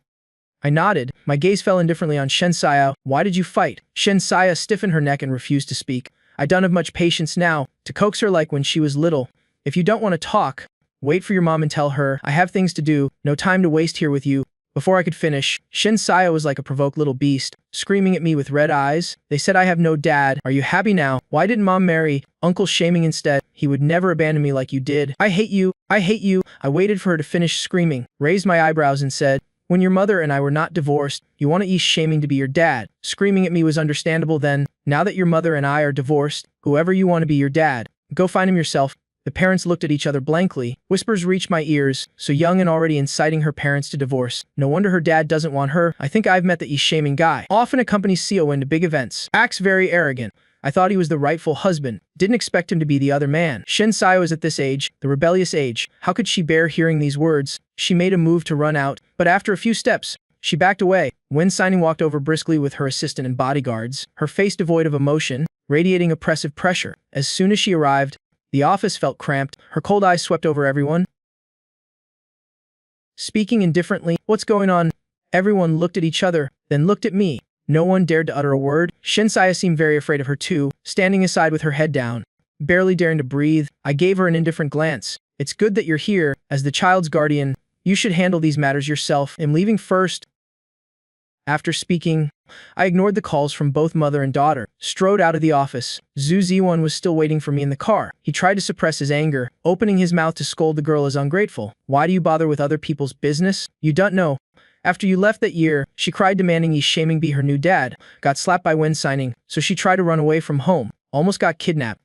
I nodded. My gaze fell indifferently on Shen Saya. Why did you fight? Shen Saya stiffened her neck and refused to speak. I don't have much patience now to coax her like when she was little. If you don't want to talk, wait for your mom and tell her. I have things to do, no time to waste here with you. Before I could finish, Shen Saya was like a provoked little beast, screaming at me with red eyes. They said I have no dad. Are you happy now? Why didn't mom marry Uncle Shaming instead? He would never abandon me like you did. I hate you. I hate you. I waited for her to finish screaming, raised my eyebrows and said, when your mother and I were not divorced, you want Yi Shaming to be your dad. Screaming at me was understandable then. Now that your mother and I are divorced, whoever you want to be your dad, go find him yourself. The parents looked at each other blankly. Whispers reached my ears, so young and already inciting her parents to divorce. No wonder her dad doesn't want her. I think I've met the Yi Shaming guy. Often accompanies Con to big events. Acts very arrogant. I thought he was the rightful husband. Didn't expect him to be the other man. Shen Saya was at this age, the rebellious age. How could she bear hearing these words? She made a move to run out, but after a few steps, she backed away. Wen Signing walked over briskly with her assistant and bodyguards, her face devoid of emotion, radiating oppressive pressure. As soon as she arrived, the office felt cramped. Her cold eyes swept over everyone, speaking indifferently. "What's going on?" Everyone looked at each other, then looked at me. No one dared to utter a word. Shinsaya seemed very afraid of her too, standing aside with her head down, barely daring to breathe. I gave her an indifferent glance. "It's good that you're here. As the child's guardian, you should handle these matters yourself. I'm leaving first." After speaking, I ignored the calls from both mother and daughter, strode out of the office. Zhu Ziwan was still waiting for me in the car. He tried to suppress his anger, opening his mouth to scold the girl as ungrateful. "Why do you bother with other people's business? You don't know. After you left that year," she cried, demanding Yi Shaming be her new dad. "Got slapped by Wen Signing, so she tried to run away from home. Almost got kidnapped.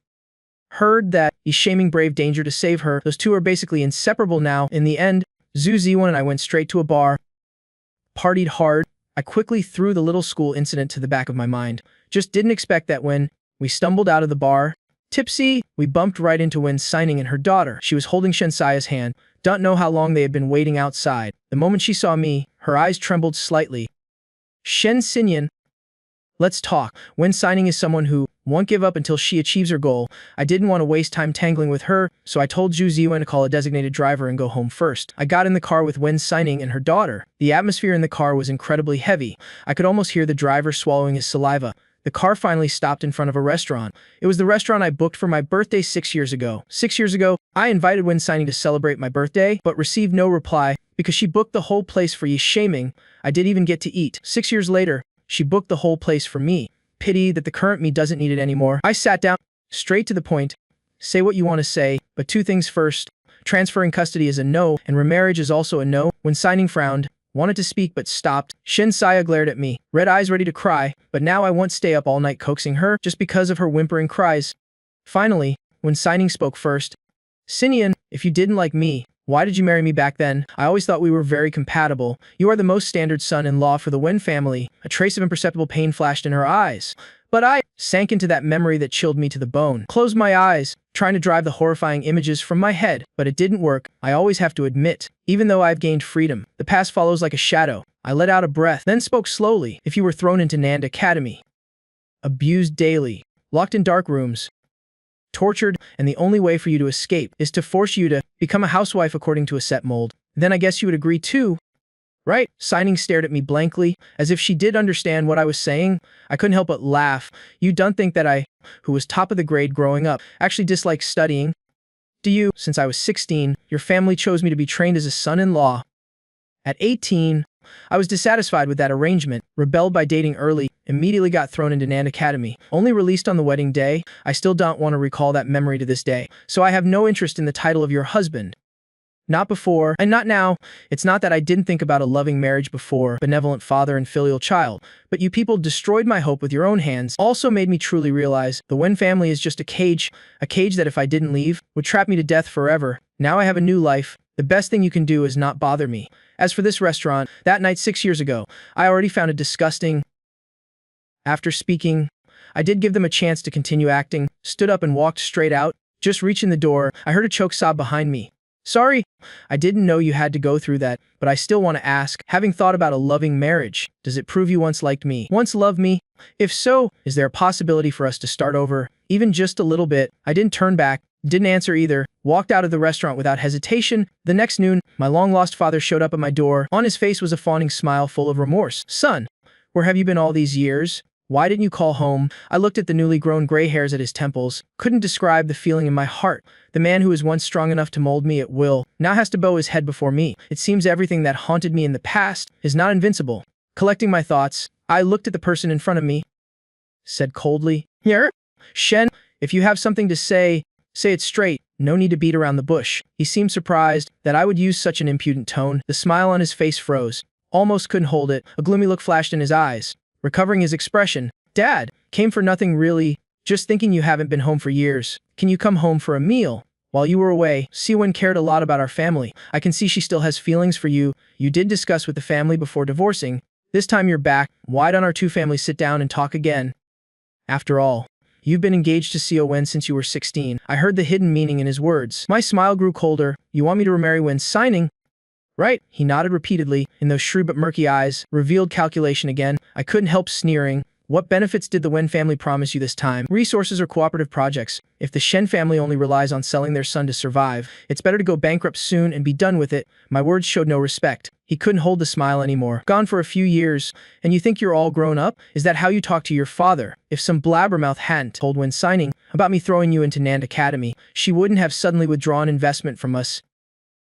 Heard that Yi Shaming braved danger to save her. Those two are basically inseparable now." In the end, Zhu Ziwan and I went straight to a bar, partied hard. I quickly threw the little school incident to the back of my mind. Just didn't expect that when we stumbled out of the bar, tipsy, we bumped right into Wen Signing and her daughter. She was holding Shensaya's hand. Don't know how long they had been waiting outside. The moment she saw me, her eyes trembled slightly. "Shen Xinyan, let's talk." Wen Signing is someone who won't give up until she achieves her goal. I didn't want to waste time tangling with her, so I told Zhu Ziwan to call a designated driver and go home first. I got in the car with Wen Signing and her daughter. The atmosphere in the car was incredibly heavy. I could almost hear the driver swallowing his saliva. The car finally stopped in front of a restaurant. It was the restaurant I booked for my birthday 6 years ago. 6 years ago, I invited Wen Signing to celebrate my birthday, but received no reply because she booked the whole place for Yi Shaming. I didn't even get to eat. 6 years later, she booked the whole place for me. Pity that the current me doesn't need it anymore. I sat down, straight to the point. Say what you want to say, but two things first. Transferring custody is a no, and remarriage is also a no. Wen Signing frowned, wanted to speak but stopped. Shinsaya glared at me, red eyes ready to cry, but now I won't stay up all night coaxing her just because of her whimpering cries. Finally, Wen Signing spoke first. "Xinyan, if you didn't like me, why did you marry me back then? I always thought we were very compatible. You are the most standard son-in-law for the Wen family." A trace of imperceptible pain flashed in her eyes. But I sank into that memory that chilled me to the bone. Closed my eyes, trying to drive the horrifying images from my head, but it didn't work. I always have to admit, even though I've gained freedom, the past follows like a shadow. I let out a breath, then spoke slowly. "If you were thrown into Nand Academy, abused daily, locked in dark rooms, tortured, and the only way for you to escape is to force you to become a housewife according to a set mold, then I guess you would agree too, right?" Signing stared at me blankly, as if she did understand what I was saying. I couldn't help but laugh. "You don't think that I, who was top of the grade growing up, actually disliked studying? Do you? Since I was 16, your family chose me to be trained as a son-in-law. At 18, I was dissatisfied with that arrangement, rebelled by dating early, immediately got thrown into Nand Academy. Only released on the wedding day. I still don't want to recall that memory to this day, so I have no interest in the title of your husband. Not before, and not now. It's not that I didn't think about a loving marriage before, benevolent father and filial child, but you people destroyed my hope with your own hands. Also made me truly realize the Wen family is just a cage that if I didn't leave, would trap me to death forever. Now I have a new life. The best thing you can do is not bother me. As for this restaurant, that night 6 years ago, I already found it disgusting." After speaking, I did give them a chance to continue acting, stood up and walked straight out. Just reaching the door, I heard a choke sob behind me. "Sorry, I didn't know you had to go through that, but I still want to ask, having thought about a loving marriage, does it prove you once liked me? Once loved me? If so, is there a possibility for us to start over, even just a little bit?" I didn't turn back, didn't answer either, walked out of the restaurant without hesitation. The next noon, my long-lost father showed up at my door. On his face was a fawning smile full of remorse. "Son, where have you been all these years? Why didn't you call home?" I looked at the newly grown gray hairs at his temples, couldn't describe the feeling in my heart. The man who was once strong enough to mold me at will, now has to bow his head before me. It seems everything that haunted me in the past is not invincible. Collecting my thoughts, I looked at the person in front of me, said coldly, "Here, Shen, if you have something to say it straight. No need to beat around the bush." He seemed surprised that I would use such an impudent tone. The smile on his face froze. Almost couldn't hold it. A gloomy look flashed in his eyes. Recovering his expression, "Dad, came for nothing really. Just thinking you haven't been home for years. Can you come home for a meal? While you were away, Siwen cared a lot about our family. I can see she still has feelings for you. You did discuss with the family before divorcing. This time you're back. Why don't our two families sit down and talk again? After all, you've been engaged to Seo Wen since you were 16. I heard the hidden meaning in his words. My smile grew colder. "You want me to remarry Wen Signing? Right? He nodded repeatedly, and those shrewd but murky eyes revealed calculation again. I couldn't help sneering. What benefits did the Wen family promise you this time? Resources or cooperative projects? If the Shen family only relies on selling their son to survive, it's better to go bankrupt soon and be done with it. My words showed no respect. He couldn't hold the smile anymore. Gone for a few years, and you think you're all grown up? Is that how you talk to your father? If some blabbermouth hadn't told Wen Signing about me throwing you into Nand Academy, she wouldn't have suddenly withdrawn investment from us.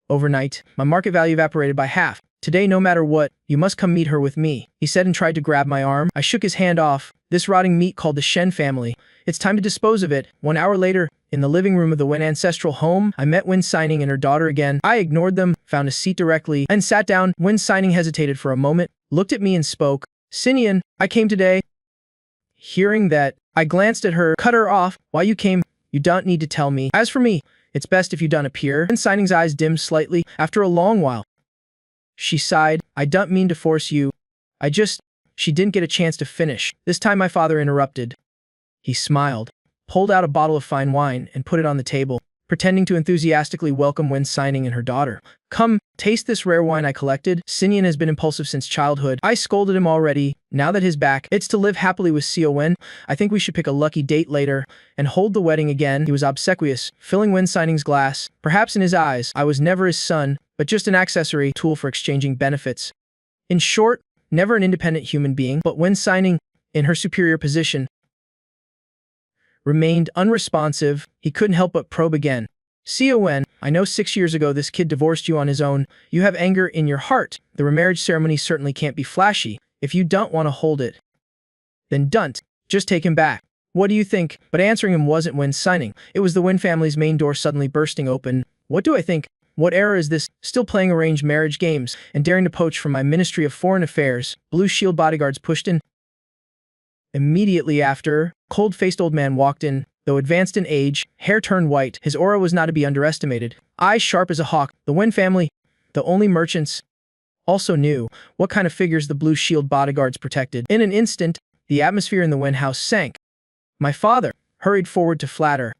Overnight, my market value evaporated by half. Today, no matter what, you must come meet her with me, he said and tried to grab my arm. I shook his hand off. This rotting meat called the Shen family. It's time to dispose of it. 1 hour later, in the living room of the Wen ancestral home, I met Wen Signing and her daughter again. I ignored them, found a seat directly, and sat down. Wen Signing hesitated for a moment, looked at me and spoke. Sinian, I came today. Hearing that, I glanced at her, cut her off. Why you came? You don't need to tell me. As for me, it's best if you don't appear. Wen Signing's eyes dimmed slightly after a long while. She sighed. I don't mean to force you. She didn't get a chance to finish. This time my father interrupted. He smiled, pulled out a bottle of fine wine, and put it on the table, pretending to enthusiastically welcome Wen Signing and her daughter. Come, taste this rare wine I collected. Sinian has been impulsive since childhood. I scolded him already. Now that his back, it's to live happily with Xiao Wen. I think we should pick a lucky date later and hold the wedding again. He was obsequious, filling Wen Signing's glass. Perhaps in his eyes, I was never his son, but just an accessory tool for exchanging benefits. In short, never an independent human being, but Wen Signing, in her superior position, remained unresponsive. He couldn't help but probe again. Xiao Wen, I know 6 years ago this kid divorced you on his own. You have anger in your heart. The remarriage ceremony certainly can't be flashy. If you don't want to hold it, then don't. Just take him back. What do you think? But answering him wasn't Wen Signing. It was the Wen family's main door suddenly bursting open. What do I think? What era is this? Still playing arranged marriage games and daring to poach from my Ministry of Foreign Affairs? Blue Shield bodyguards pushed in. Immediately after, cold-faced old man walked in. Though advanced in age, hair turned white, his aura was not to be underestimated. Eyes sharp as a hawk. The Wen family, the only merchants, also knew what kind of figures the Blue Shield bodyguards protected. In an instant, the atmosphere in the Wen house sank. My father hurried forward to flatter.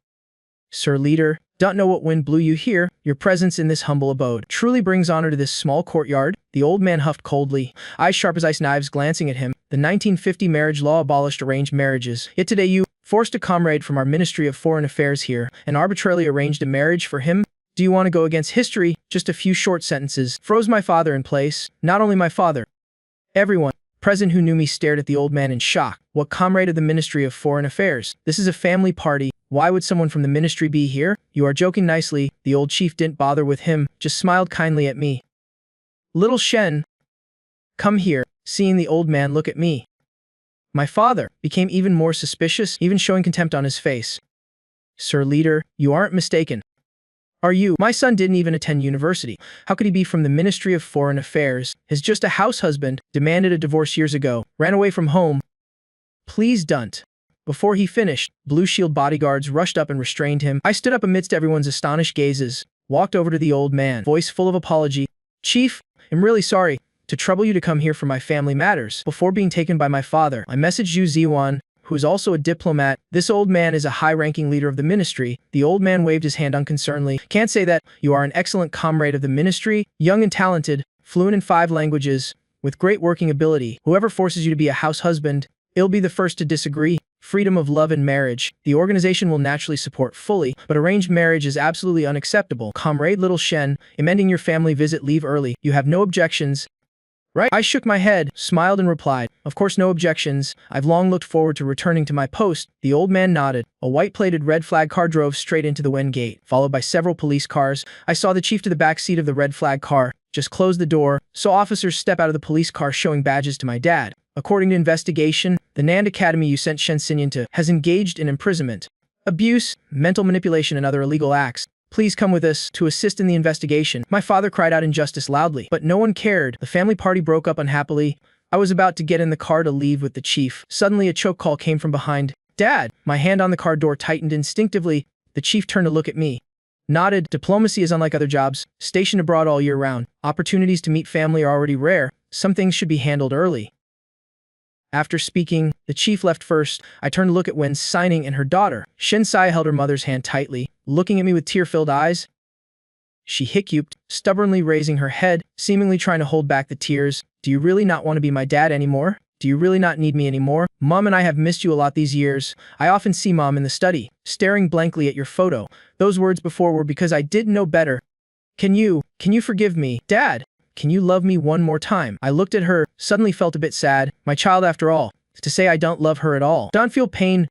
Sir Leader, don't know what wind blew you here. Your presence in this humble abode truly brings honor to this small courtyard. The old man huffed coldly, eyes sharp as ice knives glancing at him. The 1950 marriage law abolished arranged marriages. Yet today you forced a comrade from our Ministry of Foreign Affairs here and arbitrarily arranged a marriage for him. Do you want to go against history? Just a few short sentences froze my father in place. Not only my father. Everyone present who knew me stared at the old man in shock. What comrade of the Ministry of Foreign Affairs? This is a family party. Why would someone from the ministry be here? You are joking nicely. The old chief didn't bother with him, just smiled kindly at me. Little Shen, come here. Seeing the old man look at me, my father became even more suspicious, even showing contempt on his face. Sir Leader, you aren't mistaken. Are you? My son didn't even attend university. How could he be from the Ministry of Foreign Affairs? He's just a house husband, demanded a divorce years ago, ran away from home. Please don't. Before he finished, Blue Shield bodyguards rushed up and restrained him. I stood up amidst everyone's astonished gazes, walked over to the old man, voice full of apology. Chief, I'm really sorry to trouble you to come here for my family matters. Before being taken by my father, I messaged Yu Ziwan, who is also a diplomat. This old man is a high-ranking leader of the ministry. The old man waved his hand unconcernedly. Can't say that. You are an excellent comrade of the ministry, young and talented, fluent in 5 languages, with great working ability. Whoever forces you to be a house husband, I'll be the first to disagree. Freedom of love and marriage. The organization will naturally support fully, but arranged marriage is absolutely unacceptable. Comrade Little Shen, I'm ending your family visit, leave early. You have no objections, right? I shook my head, smiled and replied, of course no objections. I've long looked forward to returning to my post. The old man nodded. A white-plated red flag car drove straight into the Wen gate, followed by several police cars. I saw the chief to the back seat of the red flag car, just closed the door, saw officers step out of the police car showing badges to my dad. According to investigation, the Nand Academy you sent Shen Xinyan to has engaged in imprisonment, abuse, mental manipulation and other illegal acts. Please come with us to assist in the investigation. My father cried out injustice loudly, but no one cared. The family party broke up unhappily. I was about to get in the car to leave with the chief. Suddenly a choke call came from behind. Dad! My hand on the car door tightened instinctively. The chief turned to look at me. Nodded. Diplomacy is unlike other jobs, stationed abroad all year round. Opportunities to meet family are already rare. Some things should be handled early. After speaking, the chief left first. I turned to look at Wen Signing and her daughter. Shen Sai held her mother's hand tightly, looking at me with tear-filled eyes. She hiccuped, stubbornly raising her head, seemingly trying to hold back the tears. Do you really not want to be my dad anymore? Do you really not need me anymore? Mom and I have missed you a lot these years. I often see Mom in the study, staring blankly at your photo. Those words before were because I didn't know better. Can you forgive me, Dad? Can you love me one more time? I looked at her, suddenly felt a bit sad. My child after all. To say I don't love her at all, don't feel pain,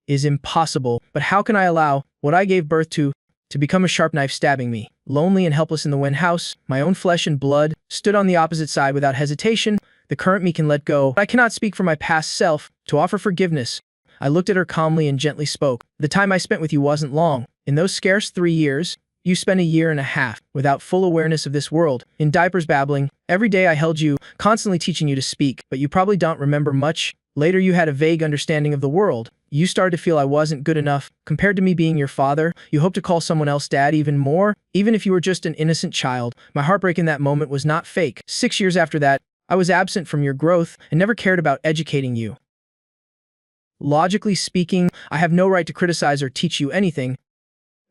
is impossible. But how can I allow what I gave birth to become a sharp knife stabbing me? Lonely and helpless in the Wen house, my own flesh and blood stood on the opposite side without hesitation. The current me can let go. I cannot speak for my past self to offer forgiveness. I looked at her calmly and gently spoke. The time I spent with you wasn't long. In those scarce 3 years, you spent a year and a half without full awareness of this world, in diapers babbling. Every day I held you, constantly teaching you to speak, but you probably don't remember much. Later you had a vague understanding of the world. You started to feel I wasn't good enough. Compared to me being your father, you hoped to call someone else dad even more, even if you were just an innocent child. My heartbreak in that moment was not fake. 6 years after that, I was absent from your growth and never cared about educating you. Logically speaking, I have no right to criticize or teach you anything.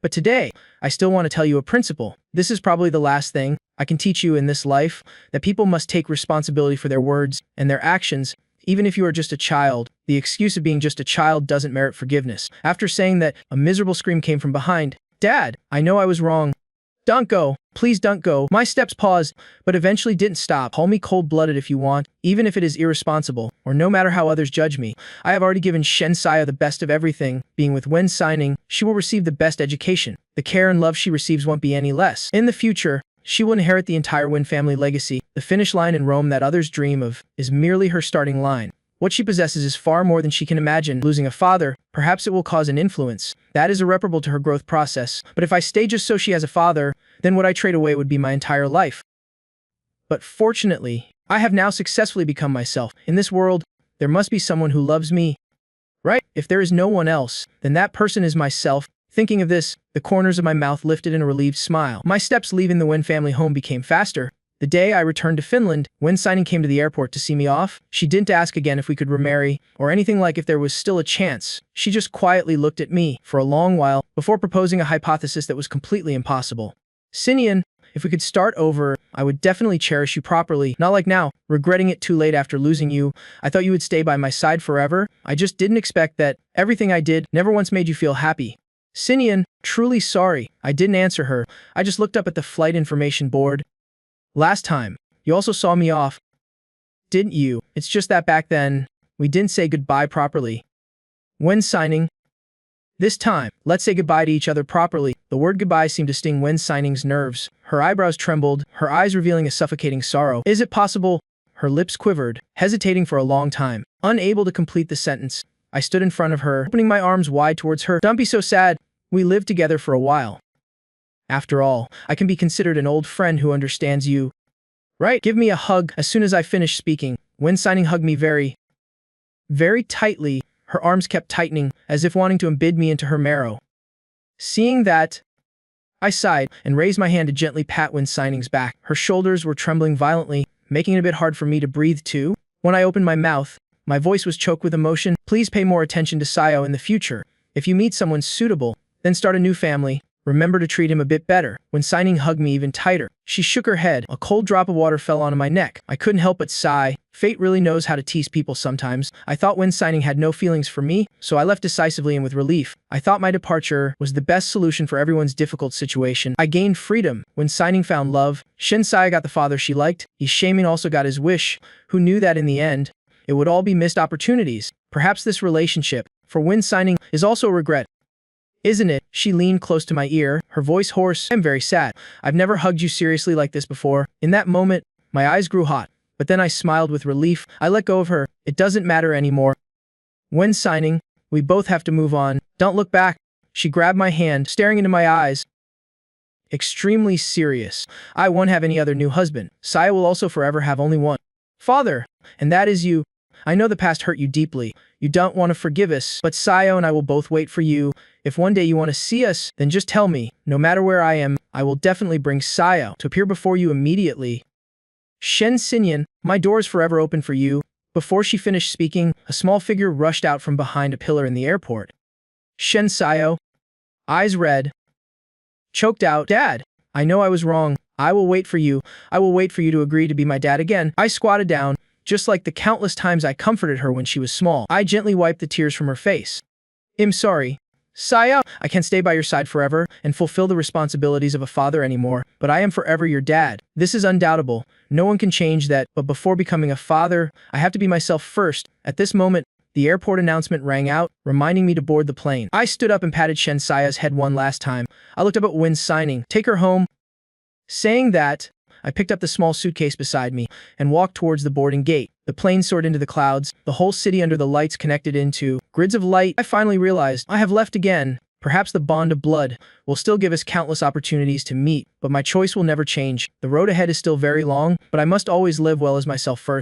But today, I still want to tell you a principle. This is probably the last thing I can teach you in this life, that people must take responsibility for their words and their actions. Even if you are just a child, the excuse of being just a child doesn't merit forgiveness. After saying that, a miserable scream came from behind. Dad, I know I was wrong. Don't go. Please don't go. My steps paused, but eventually didn't stop. Call me cold-blooded if you want, even if it is irresponsible, or no matter how others judge me. I have already given Shen Saya the best of everything. Being with Wen Signing, she will receive the best education. The care and love she receives won't be any less. In the future, she will inherit the entire Wen family legacy. The finish line in Rome that others dream of is merely her starting line. What she possesses is far more than she can imagine. Losing a father, perhaps it will cause an influence. That is irreparable to her growth process. But if I stay just so she has a father, then what I trade away would be my entire life. But fortunately, I have now successfully become myself. In this world, there must be someone who loves me. Right? If there is no one else, then that person is myself. Thinking of this, the corners of my mouth lifted in a relieved smile. My steps leaving the Wen family home became faster. The day I returned to Finland, Wen Signing came to the airport to see me off. She didn't ask again if we could remarry, or anything like if there was still a chance. She just quietly looked at me for a long while before proposing a hypothesis that was completely impossible. Sinian, if we could start over, I would definitely cherish you properly, not like now, regretting it too late after losing you. I thought you would stay by my side forever. I just didn't expect that everything I did never once made you feel happy. Sinian, truly sorry. I didn't answer her. I just looked up at the flight information board. Last time, you also saw me off, didn't you? It's just that back then, we didn't say goodbye properly. When Signing, this time, let's say goodbye to each other properly. The word goodbye seemed to sting Wen Signing's nerves. Her eyebrows trembled, her eyes revealing a suffocating sorrow. Is it possible? Her lips quivered, hesitating for a long time. Unable to complete the sentence, I stood in front of her, opening my arms wide towards her. Don't be so sad. We lived together for a while. After all, I can be considered an old friend who understands you. Right? Give me a hug. As soon as I finished speaking, Wen Signing hugged me very tightly. Her arms kept tightening, as if wanting to embed me into her marrow. Seeing that, I sighed and raised my hand to gently pat Wen Signing's back. Her shoulders were trembling violently, making it a bit hard for me to breathe too. When I opened my mouth, my voice was choked with emotion. Please pay more attention to Sayo in the future. If you meet someone suitable, then start a new family. Remember to treat him a bit better. When Signing hugged me even tighter, she shook her head. A cold drop of water fell onto my neck. I couldn't help but sigh. Fate really knows how to tease people sometimes. I thought Wen Signing had no feelings for me, so I left decisively and with relief. I thought my departure was the best solution for everyone's difficult situation. I gained freedom. When Signing found love, Shen Sai got the father she liked. Yi Shaming also got his wish. Who knew that in the end, it would all be missed opportunities? Perhaps this relationship, for Wen Signing, is also a regret. Isn't it? She leaned close to my ear, her voice hoarse. I'm very sad. I've never hugged you seriously like this before. In that moment, my eyes grew hot, but then I smiled with relief. I let go of her. It doesn't matter anymore. When Signing, we both have to move on. Don't look back. She grabbed my hand, staring into my eyes. Extremely serious. I won't have any other new husband. Saya will also forever have only one father, and that is you. I know the past hurt you deeply. You don't want to forgive us, but Sayo and I will both wait for you. If one day you want to see us, then just tell me. No matter where I am, I will definitely bring Sayo to appear before you immediately. Shen Xinyan, my door is forever open for you. Before she finished speaking, a small figure rushed out from behind a pillar in the airport. Shen Sayo, eyes red, choked out. Dad, I know I was wrong. I will wait for you. I will wait for you to agree to be my dad again. I squatted down, just like the countless times I comforted her when she was small. I gently wiped the tears from her face. I'm sorry. Saya, I can't stay by your side forever and fulfill the responsibilities of a father anymore, but I am forever your dad. This is undoubtable. No one can change that, but before becoming a father, I have to be myself first. At this moment, the airport announcement rang out, reminding me to board the plane. I stood up and patted Shen Saya's head one last time. I looked up at Wynn's signing, "Take her home." Saying that, I picked up the small suitcase beside me and walked towards the boarding gate. The plane soared into the clouds, the whole city under the lights connected into grids of light. I finally realized I have left again. Perhaps the bond of blood will still give us countless opportunities to meet, but my choice will never change. The road ahead is still very long, but I must always live well as myself first.